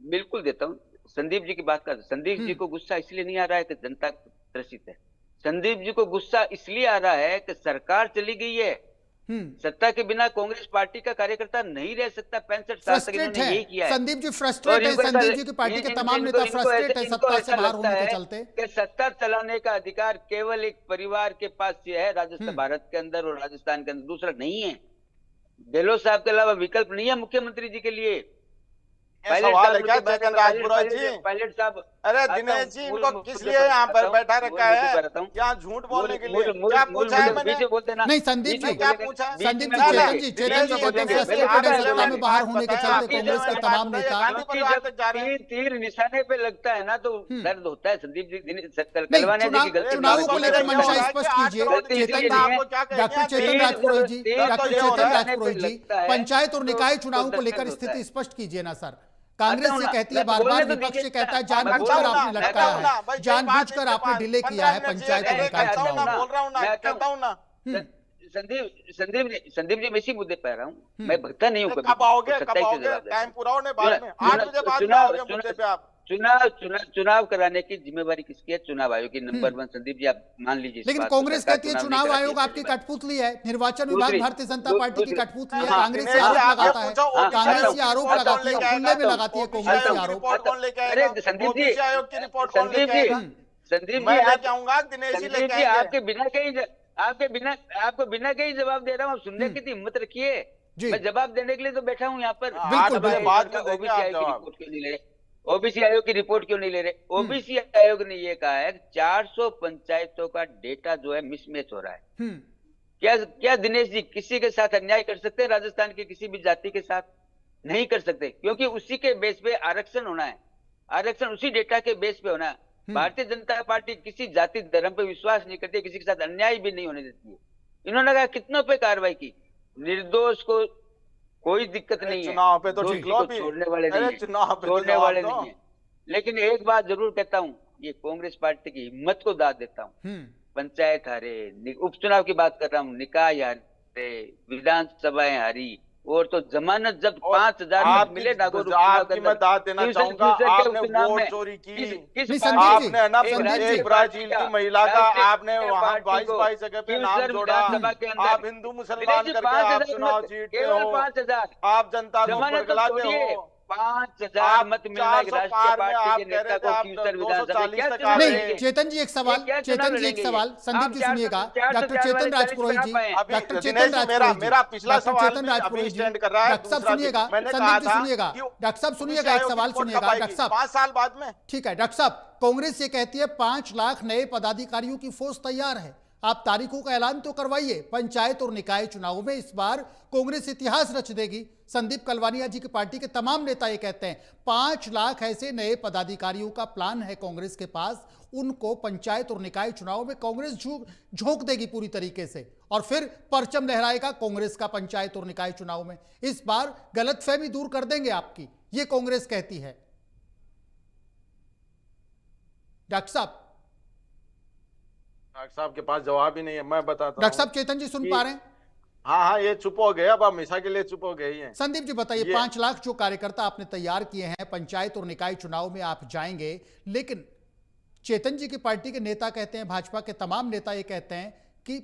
बिल्कुल देता हूँ। संदीप जी की बात कर, संदीप जी को गुस्सा इसलिए नहीं आ रहा है कि जनता त्रसित है, संदीप जी को गुस्सा इसलिए आ रहा है कि सरकार चली गई है। सत्ता के बिना कांग्रेस पार्टी का कार्यकर्ता नहीं रह सकता। 65 साल तक इन्होंने यही किया है। संदीप जी फ्रस्ट्रेट है, संदीप जी की पार्टी के तमाम नेता फ्रस्ट्रेट है सत्ता से बाहर होने के चलते। कि सत्ता चलाने का अधिकार केवल एक परिवार के पास है, राजस्थान भारत के अंदर और राजस्थान के अंदर, दूसरा नहीं है। गहलोत साहब के अलावा विकल्प नहीं है मुख्यमंत्री जी के लिए। ये सवाल है क्या चेतन राजपुरोहित जी? पायलट साहब, अरे दिनेश जी, इनको किस लिए यहाँ पर बैठा रखा है? यहाँ झूठ बोलने के लिए? क्या पूछा है मैंने? नहीं संदीप जी, क्या पूछा? संदीप जी, चेतन जी कहते हैं फ्रस्ट्रेटेड है सत्ता में बाहर होने के चलते कांग्रेस के तमाम नेता। तीर निशाने पे लगता है ना तो दर्द होता है। संदीप जी, नहीं, चुनावों को लेकर मंशा स्पष्ट कीजिए चेतन जी, डॉक्टर चेतन राजपुरोहित जी, डॉक्टर चेतन राजपुरोहित जी, पंचायत और निकाय चुनावों को लेकर स्थिति स्पष्ट कीजिए ना सर। कांग्रेस से कहती है बार बार, विपक्ष से कहता है जानबूझकर आपने लटकाया है, जानबूझकर आपने डिले किया है पंचायत और निकाय चुनाव। बोल रहा हूँ ना, कहता हूँ ना। संदीप जी, मैं इसी मुद्दे पे आ रहा हूँ। मैं भगता नहीं हूँ। कब आओगे? टाइम पूरा होने बाद में 8 बजे बाद में आओगे मुद्दे पे आप। चुनाव कराने की जिम्मेवारी किसकी है? चुनाव आयोग की नंबर 1। संदीप जी, आप मान लीजिए। लेकिन कांग्रेस कहती है चुनाव आयोग आपकी कठपुतली है, निर्वाचन विभाग भारतीय जनता पार्टी की कठपुतली है। कांग्रेस ये आरोप लगाता है, कांग्रेस ये आरोप लगाती है, खुले में लगाती है कांग्रेस ये आरोप। अरे संदीप जी, आयोग की रिपोर्ट कौन लेके आएगा? संदीप मैं जी, लेके आऊंगा, दिनेश जी लेके आएंगे। आपको बिना कहीं जवाब दे रहा हूँ। सुनने की हिम्मत रखिए। मैं जवाब देने के लिए तो बैठा हूँ यहाँ पर। बिल्कुल, बाद में ओबीसी आयोग की रिपोर्ट क्यों नहीं ले रहे? ओबीसी आयोग की रिपोर्ट क्यों नहीं ले रहे? ओबीसी आयोग ने ये कहा है 400 पंचायतों का डेटा जो है मिसमैच हो रहा है। क्या दिनेश जी किसी के साथ अन्याय कर सकते हैं? राजस्थान की किसी भी जाति के साथ नहीं कर सकते, क्योंकि उसी के बेस पे आरक्षण होना है। आरक्षण उसी डेटा के बेस पे होना है। भारतीय जनता पार्टी किसी जाति धर्म पे विश्वास नहीं करती, किसी के साथ अन्याय भी नहीं होने देती है। इन्होंने कहा कितनों पे कार्रवाई की, निर्दोष को कोई दिक्कत नहीं है, चुनाव पे तो ठीक लो, छोड़ने वाले नहीं है, छोड़ने वाले नहीं है। लेकिन एक बात जरूर कहता हूँ, ये कांग्रेस पार्टी की हिम्मत को दाद देता हूँ। पंचायत हारे, उपचुनाव की बात कर रहा हूँ, निकाय हारे, विधानसभाएं हारी, और तो जमानत जब 5000 मिले नागौर उपचुनाव के मैं दाद देना चाहूंगा। आपने वोट चोरी की, आपने ना एक ब्राजील की महिला का आपने वहां 22 जगह पे नाम जोड़ा। आप हिंदू मुसलमान करके आप चुनाव जीतते हो, 5000 आप जनता को बरगलाते हो। 5000 मत मिलना राष्ट्रीय पार्टी के नेता को फ्यूचर विधानसभा। नहीं चेतन जी, एक सवाल, चेतन जी एक सवाल, संदीप जी सुनिएगा, डॉक्टर चेतन राजपुरोहित जी, डॉक्टर चेतन राजपुरोहित जी, मेरा पिछला सवाल चेतन राजपुरोहित जी, डॉक्टर साहब सुनिएगा, संदीप जी सुनिएगा, डॉक्टर साहब सुनिएगा, एक सवाल सुनिएगा डॉक्टर साहब। 5 साल बाद में, ठीक है डॉक्टर साहब, कांग्रेस ये कहती है 5 लाख नए पदाधिकारियों की फौज तैयार है, आप तारीखों का ऐलान तो करवाइए। पंचायत और निकाय चुनावों में इस बार कांग्रेस इतिहास रच देगी। संदीप कलवानिया जी की पार्टी के तमाम नेता ये कहते हैं 5 लाख ऐसे नए पदाधिकारियों का प्लान है कांग्रेस के पास, उनको पंचायत और निकाय चुनावों में कांग्रेस झोंक देगी पूरी तरीके से, और फिर परचम लहराएगा कांग्रेस का पंचायत और निकाय चुनाव में। इस बार गलतफहमी दूर कर देंगे आपकी, ये कांग्रेस कहती है। डॉक्टर साहब के पास जवाब ही नहीं है, मैं बताता हूं। डॉक्टर साहब चेतन जी सुन पा रहे हैं? हाँ, ये चुप हो गए, अब हमेशा के लिए चुप हो गए हैं। संदीप जी बताइए, 5 लाख जो कार्यकर्ता आपने तैयार किए हैं, पंचायत और निकाय चुनाव में आप जाएंगे, लेकिन चेतन जी की पार्टी के नेता कहते हैं, भाजपा के तमाम नेता ये कहते हैं कि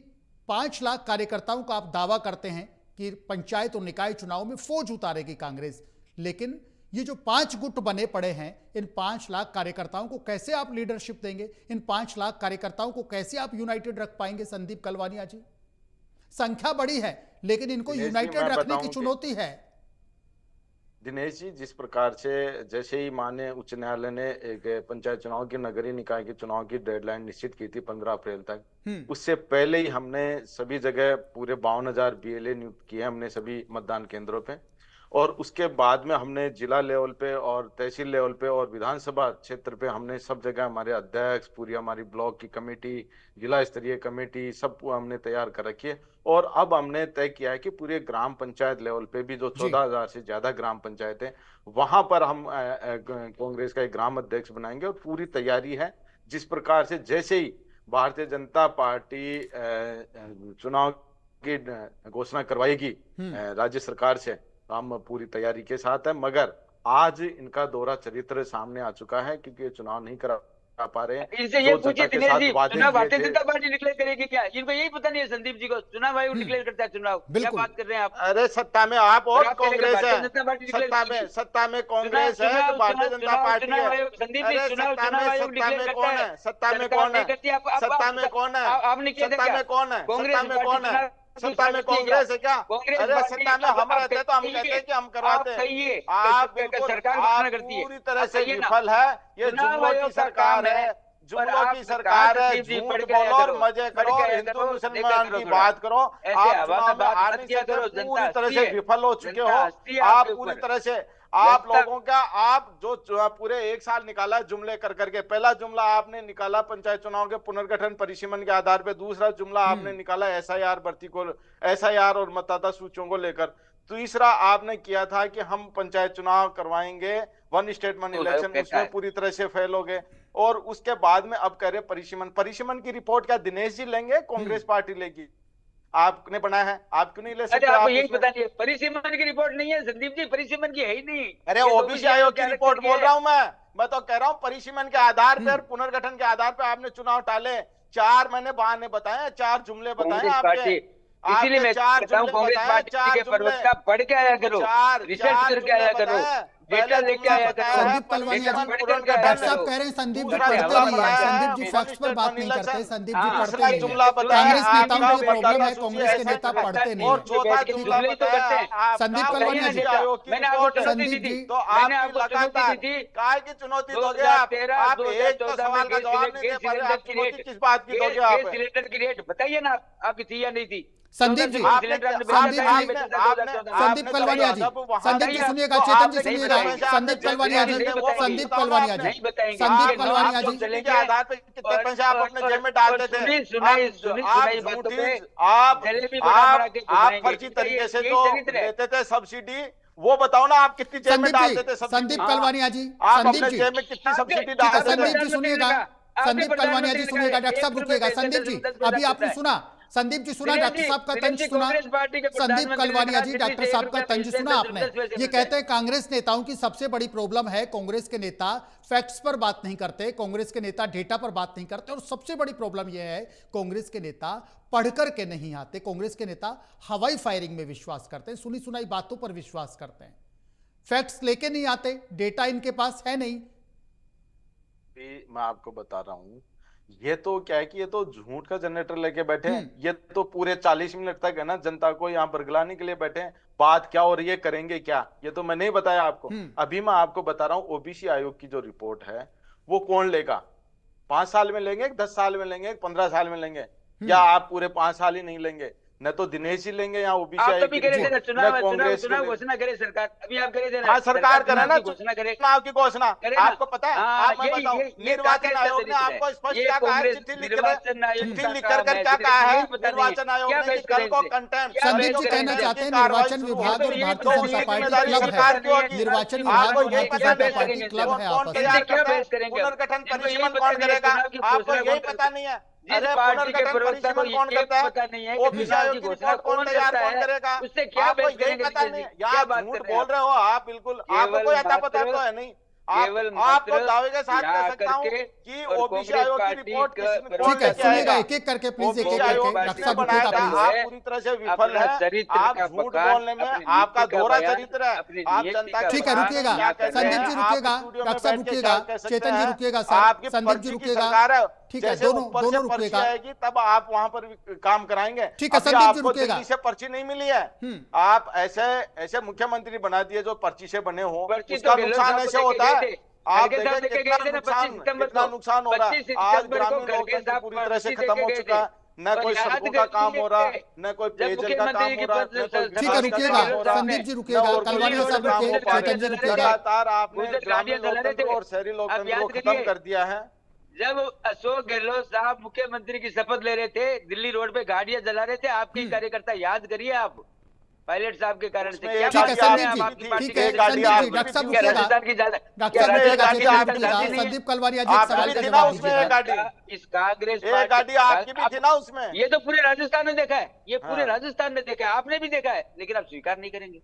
5 लाख कार्यकर्ताओं का आप दावा करते हैं कि पंचायत और निकाय चुनाव में फौज उतारेगी कांग्रेस, लेकिन ये जो 5 गुट बने पड़े हैं, इन 5 लाख कार्यकर्ताओं को कैसे आप लीडरशिप देंगे? इन 5 लाख कार्यकर्ताओं को कैसे आप यूनाइटेड रख पाएंगे? संदीप कलवानिया जी, संख्या बड़ी है लेकिन इनको यूनाइटेड रखने की चुनौती है। दिनेश जी, जिस प्रकार से जैसे ही माननीय उच्च न्यायालय ने एक पंचायत चुनाव की, नगरीय निकाय के चुनाव की डेडलाइन निश्चित की थी 15 अप्रैल तक, उससे पहले ही हमने सभी जगह पूरे 52,000 BLA नियुक्त किए हमने सभी मतदान केंद्रों पे, और उसके बाद में हमने जिला लेवल पे और तहसील लेवल पे और विधानसभा क्षेत्र पे हमने सब जगह हमारे अध्यक्ष, पूरी हमारी ब्लॉक की कमेटी, जिला स्तरीय कमेटी सब हमने तैयार कर रखी है। और अब हमने तय किया है कि पूरे ग्राम पंचायत लेवल पे भी जो 14,000 से ज्यादा ग्राम पंचायत है, वहां पर हम कांग्रेस का एक ग्राम अध्यक्ष बनाएंगे, और पूरी तैयारी है। जिस प्रकार से जैसे ही भारतीय जनता पार्टी चुनाव की घोषणा करवाएगी राज्य सरकार से, हम पूरी तैयारी के साथ है। मगर आज इनका दोहरा चरित्र सामने आ चुका है, क्योंकि ये चुनाव नहीं करा पा रहे हैं। इनसे ये पूछिए दिनेश जी, चुनाव भारतीय जनता पार्टी डिक्लेयर करेगी क्या? इनको यही पता नहीं है संदीप जी को, चुनाव आयोग डिक्लेयर करता है चुनाव। क्या बात कर रहे हैं आप? अरे सत्ता में आप और कांग्रेस है, सत्ता में कांग्रेस है तो भारतीय जनता पार्टी है। अरे सत्ता में कौन है? सत्ता में कौन है? सत्ता में कौन है? आपने सत्ता में कौन है? सत्ता में कौन है? सत्ता में कांग्रेस है क्या? अरे सत्ता में हम रहते हैं तो हम कहते हैं कि हम करवाते हैं। आप बिल्कुल आप पूरी तरह से विफल है। ये जुमलों की सरकार है, जुमलों की सरकार है। झूठ बोलो और मजे करो और हिंदू मुसलमान की बात करो। आप चुनाव में आ नहीं सकते, पूरी तरह से विफल हो चुके हो आप पूरी तरह से। आप लोगों का आप जो पूरे एक साल निकाला जुमले कर करके, पहला जुमला आपने निकाला पंचायत चुनाव के पुनर्गठन परिसीमन के आधार पर, दूसरा जुमला आपने निकाला एसआईआर भर्ती को, एसआईआर और मतदाता सूचियों को लेकर, तीसरा आपने किया था कि हम पंचायत चुनाव करवाएंगे, वन स्टेट वन इलेक्शन, उसमें पूरी तरह से फेल हो गए। और उसके बाद में अब कह रहे परिसीमन, परिसीमन की रिपोर्ट क्या दिनेश जी लेंगे, कांग्रेस पार्टी लेगी? आपने बनाया है, आप क्यों नहीं ले सकते? आपको यही पता नहीं है, परिसीमन की रिपोर्ट नहीं है संदीप जी, परिसीमन की है ही नहीं। अरे ओबीसी आयोग की रिपोर्ट बोल रहा हूं मैं तो कह रहा हूं परिसीमन के आधार पर, पुनर्गठन के आधार पर आपने चुनाव टाले। 4 मैंने बहाने बताए, 4 जुमले बताए आपके, इसीलिए मैं कहता हूं कांग्रेस पार्टी के प्रवक्ता पढ़ के आया करो, रिसर्च करके आया करो, डेटा लेके आया करो। संदीप कलवानी डॉक्टर साहब कह रहे हैं संदीप जी पढ़ते नहीं है, संदीप जी फैक्ट्स पर बात नहीं करते, संदीप जी पढ़ते नहीं है। कांग्रेस नेताओं की प्रॉब्लम है, कांग्रेस के नेता पढ़ते नहीं है। संदीप कलवानी जी, संदीप जी तो आप लगातार काय की चुनौती दोगे? आप एक तो सवाल का जवाब नहीं दे पा रहे, आप चुनौती किस बात की दोगे? आप सिलेंडर की रेट बताइए ना, आपकी थी या नहीं थी? संदीप जी, संदीप कलवानिया जी, संदीप जी सुनिएगा, चेतन जी सुनिएगा, संदीप कलवानिया जी, संदीप कलवानिया जी, संदीप कलवानिया जी के आधार पे कितने पैसे आप अपने जेब में डालते थे? आप फर्जी तरीके से जो लेते थे सब्सिडी, वो बताओ ना, आप कितनी जेब में डालते थे? संदीप कलवानिया जी, आप अपने जेब में कितनी सब्सिडी डालते थे? संदीप जी सुनिएगा, संदीप कलवानिया जी सुनिएगा, डॉक्टर साहब रुकिएगा। संदीप जी अभी आपने सुना, संदीप जी सुना, डॉक्टर साहब का तंज सुना, संदीप कलवानिया जी डॉक्टर साहब का तंज सुना आपने। ये कहते हैं कांग्रेस नेताओं की सबसे बड़ी प्रॉब्लम है, कांग्रेस के नेता फैक्ट्स पर बात नहीं करते, कांग्रेस के नेता डेटा पर बात नहीं करते, और सबसे बड़ी प्रॉब्लम यह है कांग्रेस के नेता पढ़कर के नहीं आते, कांग्रेस के नेता हवाई फायरिंग में विश्वास करते हैं, सुनी सुनाई बातों पर विश्वास करते हैं, फैक्ट्स लेके नहीं आते, डेटा इनके पास है नहीं। मैं आपको बता रहा हूं, ये तो क्या है कि ये तो झूठ का जनरेटर लेके बैठे हैं। ये तो पूरे 40 मिनट तक है ना जनता को यहाँ बरगलाने के लिए बैठे हैं। बात क्या हो रही है, करेंगे क्या, ये तो मैं नहीं बताया आपको। अभी मैं आपको बता रहा हूँ, ओबीसी आयोग की जो रिपोर्ट है वो कौन लेगा? 5 साल में लेंगे, 10 साल में लेंगे, 15 साल में लेंगे, या आप पूरे 5 साल ही नहीं लेंगे? न तो दिनेश ही लेंगे यहाँ ओबीसी आयोग की, चुनाव घोषणा करे सरकार, अभी आप करे थे ना? हाँ सरकार करे ना घोषणा करे, चुनाव की घोषणा, आपको पता है? आप मैं बताऊं, निर्वाचन आयोग ने आपको स्पष्ट क्या कहा है? चिट्ठी लिख कर क्या कहा है निर्वाचन आयोग ने कि कल को कंटेम्प्ट। संदीप जी कहना चाहते हैं निर्वाचन विभाग और भारतीय जनता पार्टी क्लब है, निर्वाचन विभाग और भारतीय जनता पार्टी क्लब है आपस में। पुनर्गठन परिसीमन कौन करेगा? आपको यही पता नहीं है? अरे पुनर्गठन परिसीमन कौन करता है? ओबीसी आयोग की रिपोर्ट कौन तैयार कौन करेगा? उससे क्या आपको यही पता नहीं? यार झूठ बोल रहे हो आप, बिल्कुल आपको कोई अता पता तो है नहीं। आपको दावे के साथ कह सकता हूं कि ओबीसी आयोग की रिपोर्ट ठीक है, सुनिएगा एक एक करके प्लीज, एक एक करके डॉक्टर साहब रुकिएगा प्लीज। आप पूरी तरह से विफल है, आप झूठ बोलने में आपका दोहरा चरित्र है, आप जनता के। ठीक है रुकिएगा, संदीप जी रुकिएगा, डॉक्टर साहब रुकिएगा, चेतन जी रुकिएगा, संदीप जी रुकिएगा, ठीक है, दोनों रुकिएगा, तब आप वहां पर काम कराएंगे। ठीक है संदीप जी रुकिएगा। दिल्ली से पर्ची नहीं मिली है, आप ऐसे मुख्यमंत्री बना दिए जो पर्ची से बने हो, उसका नुकसान ऐसे होता है। आप देखें कितना नुकसान हो रहा है। आज ग्रामीण लोकतंत्र पूरी तरह से खत्म हो चुका है, न कोई सड़कों का काम हो रहा, न कोई पेयजल का काम हो रहा। ठीक है रुकिएगा, संदीप जी रुकिएगा, कलवानिया साहब रुकिए, चेतन जी रुकिएगा। लगातार आपने ग्रामीण लोकतंत्र और शहरी लोकतंत्र को खत्म कर दिया है। जब अशोक गहलोत साहब मुख्यमंत्री की शपथ ले रहे थे, दिल्ली रोड पे गाड़ियां जला रहे थे, आपके कार्यकर्ता, याद करिए आप, पायलट साहब के कारण से। ठीक है संदीप जी, ठीक है संदीप जी, डॉक्टर साहब रुकिएगा, डॉक्टर साहब रुकिएगा, संदीप कलवानिया जी एक सवाल का जवाब दीजिएगा। इस कांग्रेस गाड़ी आपकी भी थी ना उसमें? ये तो पूरे राजस्थान ने देखा है, ये पूरे राजस्थान ने देखा है, आपने भी देखा है, लेकिन आप स्वीकार नहीं करेंगे।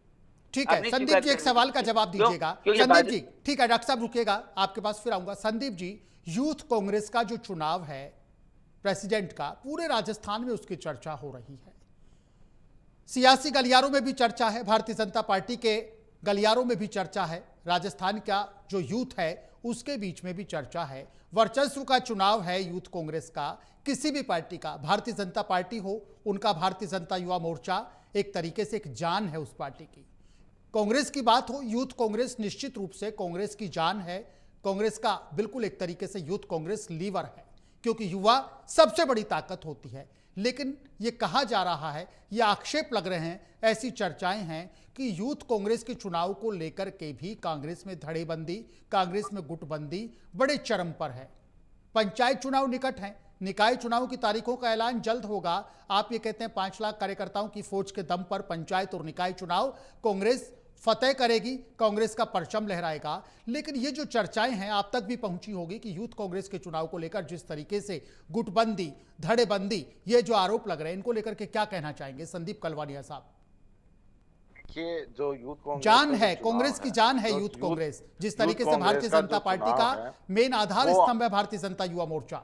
ठीक है संदीप जी, एक सवाल का जवाब दीजिएगा संदीप जी। ठीक है डॉक्टर साहब रुकिएगा, आपके पास फिर आऊंगा। संदीप जी, यूथ कांग्रेस का जो चुनाव है प्रेसिडेंट का, पूरे राजस्थान में उसकी चर्चा हो रही है, सियासी गलियारों में भी चर्चा है, भारतीय जनता पार्टी के गलियारों में भी चर्चा है, राजस्थान का जो यूथ है उसके बीच में भी चर्चा है। वर्चस्व का चुनाव है यूथ कांग्रेस का, किसी भी पार्टी का, भारतीय जनता पार्टी हो, उनका भारतीय जनता युवा मोर्चा एक तरीके से एक जान है उस पार्टी की। कांग्रेस की बात हो, यूथ कांग्रेस निश्चित रूप से कांग्रेस की जान है। कांग्रेस का बिल्कुल एक तरीके से यूथ कांग्रेस लीवर है, क्योंकि युवा सबसे बड़ी ताकत होती है। लेकिन ये कहा जा रहा है, ये आक्षेप लग रहे हैं, ऐसी चर्चाएं हैं कि यूथ कांग्रेस के चुनाव को लेकर के भी कांग्रेस में धड़ेबंदी, कांग्रेस में गुटबंदी बड़े चरम पर है। पंचायत चुनाव निकट हैं, निकाय चुनाव की तारीखों का ऐलान जल्द होगा। आप ये कहते हैं 5 लाख कार्यकर्ताओं की फौज के दम पर पंचायत और निकाय चुनाव कांग्रेस फतेह करेगी, कांग्रेस का परचम लहराएगा। लेकिन ये जो चर्चाएं हैं आप तक भी पहुंची होगी कि यूथ कांग्रेस के चुनाव को लेकर जिस तरीके से गुटबंदी, धड़ेबंदी, ये जो आरोप लग रहे हैं, इनको लेकर के क्या कहना चाहेंगे संदीप कलवानिया साहब? ये जो यूथ कांग्रेस जान है, कांग्रेस की जान है यूथ कांग्रेस, जिस तरीके से भारतीय जनता पार्टी का मेन आधार स्तंभ है भारतीय जनता युवा मोर्चा।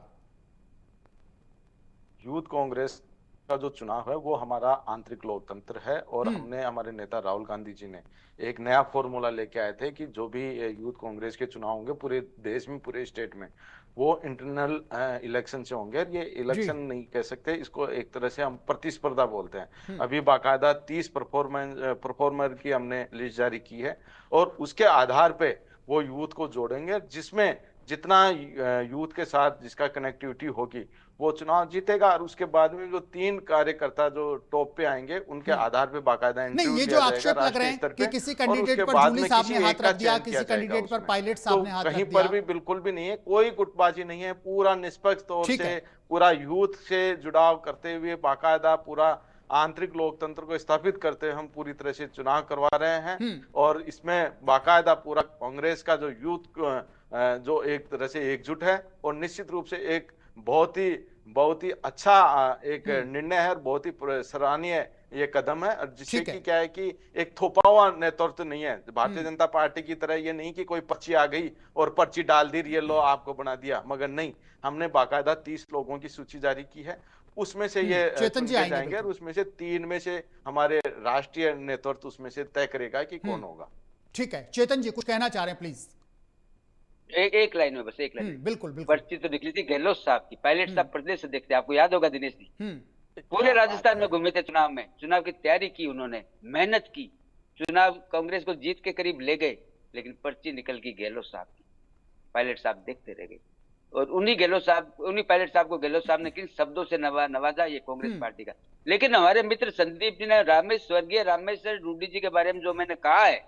यूथ कांग्रेस का जो चुनाव है वो हमारा आंतरिक लोकतंत्र है, और हमने, हमारे नेता राहुल गांधी जी ने एक नया फॉर्मूला लेके आए थे कि जो भी यूथ कांग्रेस के चुनाव होंगे पूरे देश में, पूरे स्टेट में, वो इंटरनल इलेक्शन से होंगे। ये इलेक्शन नहीं कह सकते इसको, एक तरह से हम प्रतिस्पर्धा बोलते हैं। अभी बाकायदा 30 परफॉर्मर की हमने लिस्ट जारी की है, और उसके आधार पे वो यूथ को जोड़ेंगे, जिसमें जितना यूथ के साथ जिसका कनेक्टिविटी होगी वो चुनाव जीतेगा। और उसके बाद में जो 3 कार्यकर्ता जो टॉप पे आएंगे उनके आधार पे बाकायदा नहीं, ये जो आक्षेप लग रहे हैं कि किसी कैंडिडेट पर जूली साहब ने हाथ रख दिया, किसी कैंडिडेट पर पायलट साहब ने हाथ रख दिया, कहीं पर भी बिल्कुल भी नहीं है, कोई गुटबाजी नहीं है। पूरा निष्पक्ष तौर से, पूरा यूथ से जुड़ाव करते हुए, बाकायदा पूरा आंतरिक लोकतंत्र को स्थापित करते हुए हम पूरी तरह से चुनाव करवा रहे हैं। और इसमें बाकायदा पूरा कांग्रेस का जो यूथ जो एक तरह से एकजुट है, और निश्चित रूप से एक बहुत ही अच्छा एक निर्णय है, और बहुत ही सराहनीय ये कदम है। और जिससे कि क्या है कि एक थोपा हुआ नेतृत्व नहीं है भारतीय जनता पार्टी की तरह। ये नहीं कि कोई पर्ची आ गई और पर्ची डाल दी, ये लो आपको बना दिया, मगर नहीं, हमने बाकायदा 30 लोगों की सूची जारी की है, उसमें से ये चेतन जी जाएंगे, और उसमें से 3 में से हमारे राष्ट्रीय नेतृत्व उसमें से तय करेगा कि कौन होगा। ठीक है, चेतन जी कुछ कहना चाह रहे हैं प्लीज? एक लाइन में, बस एक लाइन। बिल्कुल बिल्कुल। पर्ची तो निकली थी गहलोत साहब की, पायलट साहब प्रदेश अध्यक्ष थे, आपको याद होगा दिनेश जी। पूरे राजस्थान में घूमे थे चुनाव में, चुनाव की तैयारी की उन्होंने, मेहनत की, चुनाव कांग्रेस को जीत के करीब ले गए, लेकिन पर्ची निकल गई गहलोत साहब की। पायलट साहब देखते रह गए, और उन्हीं पायलट साहब को गहलोत साहब ने किन शब्दों से नवाजा, ये कांग्रेस पार्टी का। लेकिन हमारे मित्र संदीप जी ने स्वर्गीय रामेश्वर रूडी जी के बारे में जो मैंने कहा है,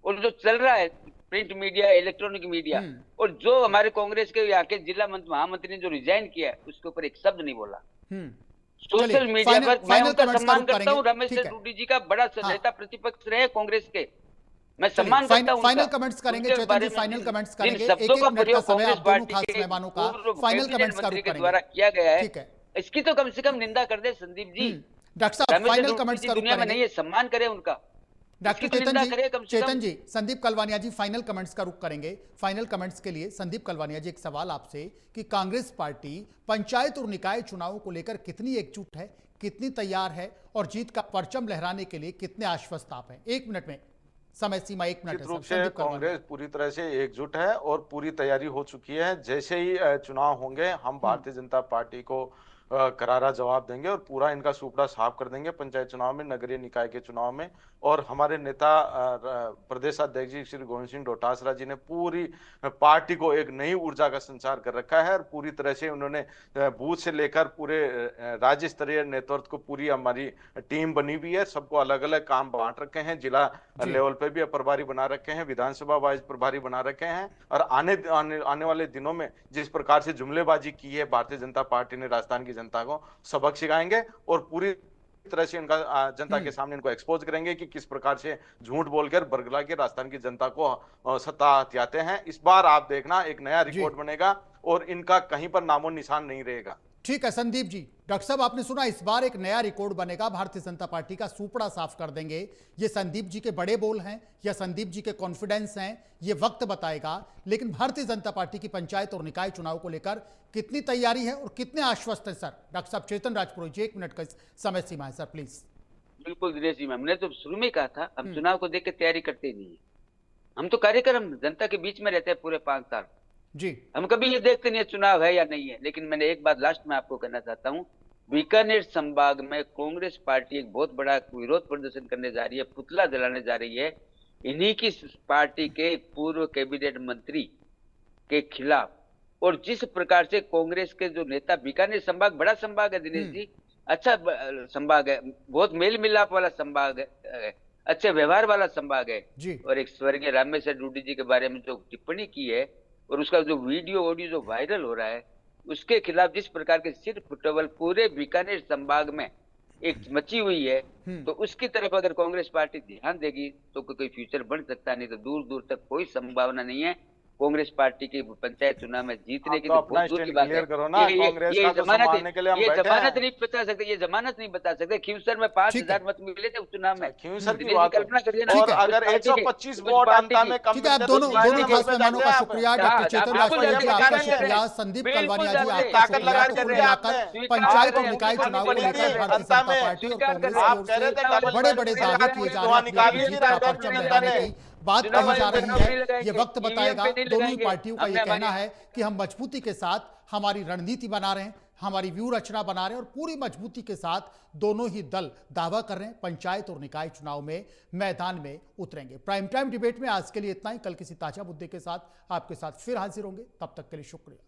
और जो चल रहा है प्रिंट मीडिया, इलेक्ट्रॉनिक मीडिया, और जो हमारे कांग्रेस के यहाँ के जिला महामंत्री ने जो रिजाइन किया है, उसके ऊपर एक शब्द नहीं बोला। सोशल मीडिया पर मैं उनका सम्मान करता हूँ, रामेश्वर रूडी जी का बड़ा नेता प्रतिपक्ष रहे कांग्रेस के, मैं सम्मान करता हूं। फाइनल कमेंट्स करेंगे चेतन जी, फाइनल कमेंट्स करेंगे। एक मिनट का समय आप दोनों खास मेहमानों का फाइनल कमेंट्स का रुख करेंगे। द्वारा किया गया है, ठीक है, इसकी तो कम से कम निंदा कर दे संदीप जी। डॉक्टर साहब फाइनल कमेंट्स का रुख दुनिया में नहीं है, सम्मान करें उनका। डॉक्टर चेतन जी, संदीप कलवानिया जी फाइनल कमेंट्स का रुख करेंगे। फाइनल कमेंट्स के लिए संदीप कलवानिया जी, एक सवाल आपसे कि कांग्रेस पार्टी पंचायत और निकाय चुनावों को लेकर कितनी एकजुट है, कितनी तैयार है, और जीत का परचम लहराने के लिए कितने आश्वस्त आप हैं? 1 मिनट में, समय सीमा 1 मिनट रूप से कांग्रेस पूरी तरह से एकजुट है और पूरी तैयारी हो चुकी है। जैसे ही चुनाव होंगे हम भारतीय जनता पार्टी को करारा जवाब देंगे, और पूरा इनका सुपड़ा साफ कर देंगे पंचायत चुनाव में, नगरीय निकाय के चुनाव में। और हमारे नेता प्रदेश अध्यक्ष जी श्री गोविंद सिंह डोटासरा जी ने पूरी पार्टी को एक नई ऊर्जा का संचार कर रखा है, और पूरी तरह से उन्होंने बूथ से लेकर पूरे राज्य स्तरीय नेतृत्व को पूरी हमारी टीम बनी हुई है। सबको अलग अलग काम बांट रखे हैं, जिला लेवल पे भी प्रभारी बना रखे हैं, विधानसभा वाइज प्रभारी बना रखे हैं। और आने वाले दिनों में जिस प्रकार से जुमलेबाजी की है भारतीय जनता पार्टी ने राजस्थान की जनता को, सबक सिखाएंगे, और पूरी तरह से इनका जनता के सामने इनको एक्सपोज करेंगे कि किस प्रकार से झूठ बोलकर बरगला के राजस्थान की जनता को सत्ता हथियाते हैं। इस बार आप देखना एक नया रिकॉर्ड बनेगा, और इनका कहीं पर नामो निशान नहीं रहेगा। ठीक है संदीप जी। डॉक्टर साहब आपने सुना, इस बार एक नया रिकॉर्ड बनेगा, भारतीय जनता पार्टी का सुपड़ा साफ कर देंगे। ये संदीप जी के बड़े बोल हैं या संदीप जी के कॉन्फिडेंस हैं, ये वक्त बताएगा। लेकिन भारतीय जनता पार्टी की पंचायत और निकाय चुनाव को लेकर कितनी तैयारी है और कितने आश्वस्त है सर? डॉक्टर साहब चेतन राजपुरोहित जी, 1 मिनट का समय सीमा है सर, प्लीज। बिल्कुल दिनेश जी, हमने तो शुरू में कहा था हम चुनाव को देख के तैयारी करते नहीं है। हम तो कार्यक्रम जनता के बीच में रहते हैं पूरे 5 साल। जी। हम कभी ये देखते नहीं है चुनाव है या नहीं है। लेकिन मैंने एक बात लास्ट में आपको कहना चाहता हूँ, बीकानेर संभाग में कांग्रेस पार्टी एक बहुत बड़ा विरोध प्रदर्शन करने जा रही है, पुतला जलाने जा रही है इन्हीं की पार्टी के पूर्व कैबिनेट मंत्री के खिलाफ। और जिस प्रकार से कांग्रेस के जो नेता, बीकानेर संभाग बड़ा संभाग है दिनेश जी, अच्छा संभाग है, बहुत मेल मिलाप वाला संभाग है, अच्छे व्यवहार वाला संभाग है। जी। और एक स्वर्गीय रामेश्वर डूडी जी के बारे में जो टिप्पणी की है और उसका जो वीडियो ऑडियो जो वायरल हो रहा है, उसके खिलाफ जिस प्रकार के सिर फुटबल पूरे बीकानेर संभाग में एक मची हुई है, तो उसकी तरफ अगर कांग्रेस पार्टी ध्यान देगी तो कोई फ्यूचर बन सकता, नहीं तो दूर दूर तक कोई संभावना नहीं है कांग्रेस पार्टी के पंचायत चुनाव में जीतने की। तो तो अपना बहुत दूर की स्टैंड बात है। क्लियर करो ना, कांग्रेस का तो संभालने के लिए हम ये बैठे जमानत हैं। नहीं बता सकते, ये जमानत नहीं बता सकते। खींवसर में 5000 मत मिले थे उस चुनाव में, क्यों सर की दिनेश जी बात कल्पना करिए ना। और उस अगर पार्टी के- 125 उस वोट पार्टी अंता की- में कम ठीक है, आप मिलते दोनों तो दोनों किस पे मेहमानों का जाते हैं शुक्रिया। आप? डॉक्टर चेतन दास बिल्कुल पटेल जी जाते आपका हैं। शुक्रिया, संदीप बिल्कुल कलवानिया जी जाते हैं। आपका ताकत लगा शुक्रिया। के कुल दिया मिलाकर आपने। पंचायत और स्वीकार निकाय करें, चुनाव को स्वीकार लेकर करें। भारतीय अंता जनता में पार्टी और स्वीकार कांग्रेस करें। की आप ओर कह रहे थे से डबल बड़े बड़े बैलेंस दावे लगाने किए के जा लिए, रहे हैं, तो निकाल अपनी ही जीत नहीं का रहा है परचम जनता लहराने ने। की बात चुनाव कही जा आयोग रही चुनाव नहीं है। लगाएंगे, ये वक्त ईवीएम बताएगा। पे नहीं दोनों ही लगाएंगे। पार्टियों का ये हमने कहना है कि हम मजबूती के साथ हमारी रणनीति बना रहे हैं, हमारी व्यूह रचना बना रहे हैं और पूरी मजबूती के साथ दोनों ही दल दावा कर रहे हैं पंचायत और निकाय चुनाव में मैदान में उतरेंगे। प्राइम टाइम डिबेट में आज के लिए इतना ही। कल किसी ताजा मुद्दे के साथ आपके साथ फिर हाजिर होंगे, तब तक के लिए शुक्रिया।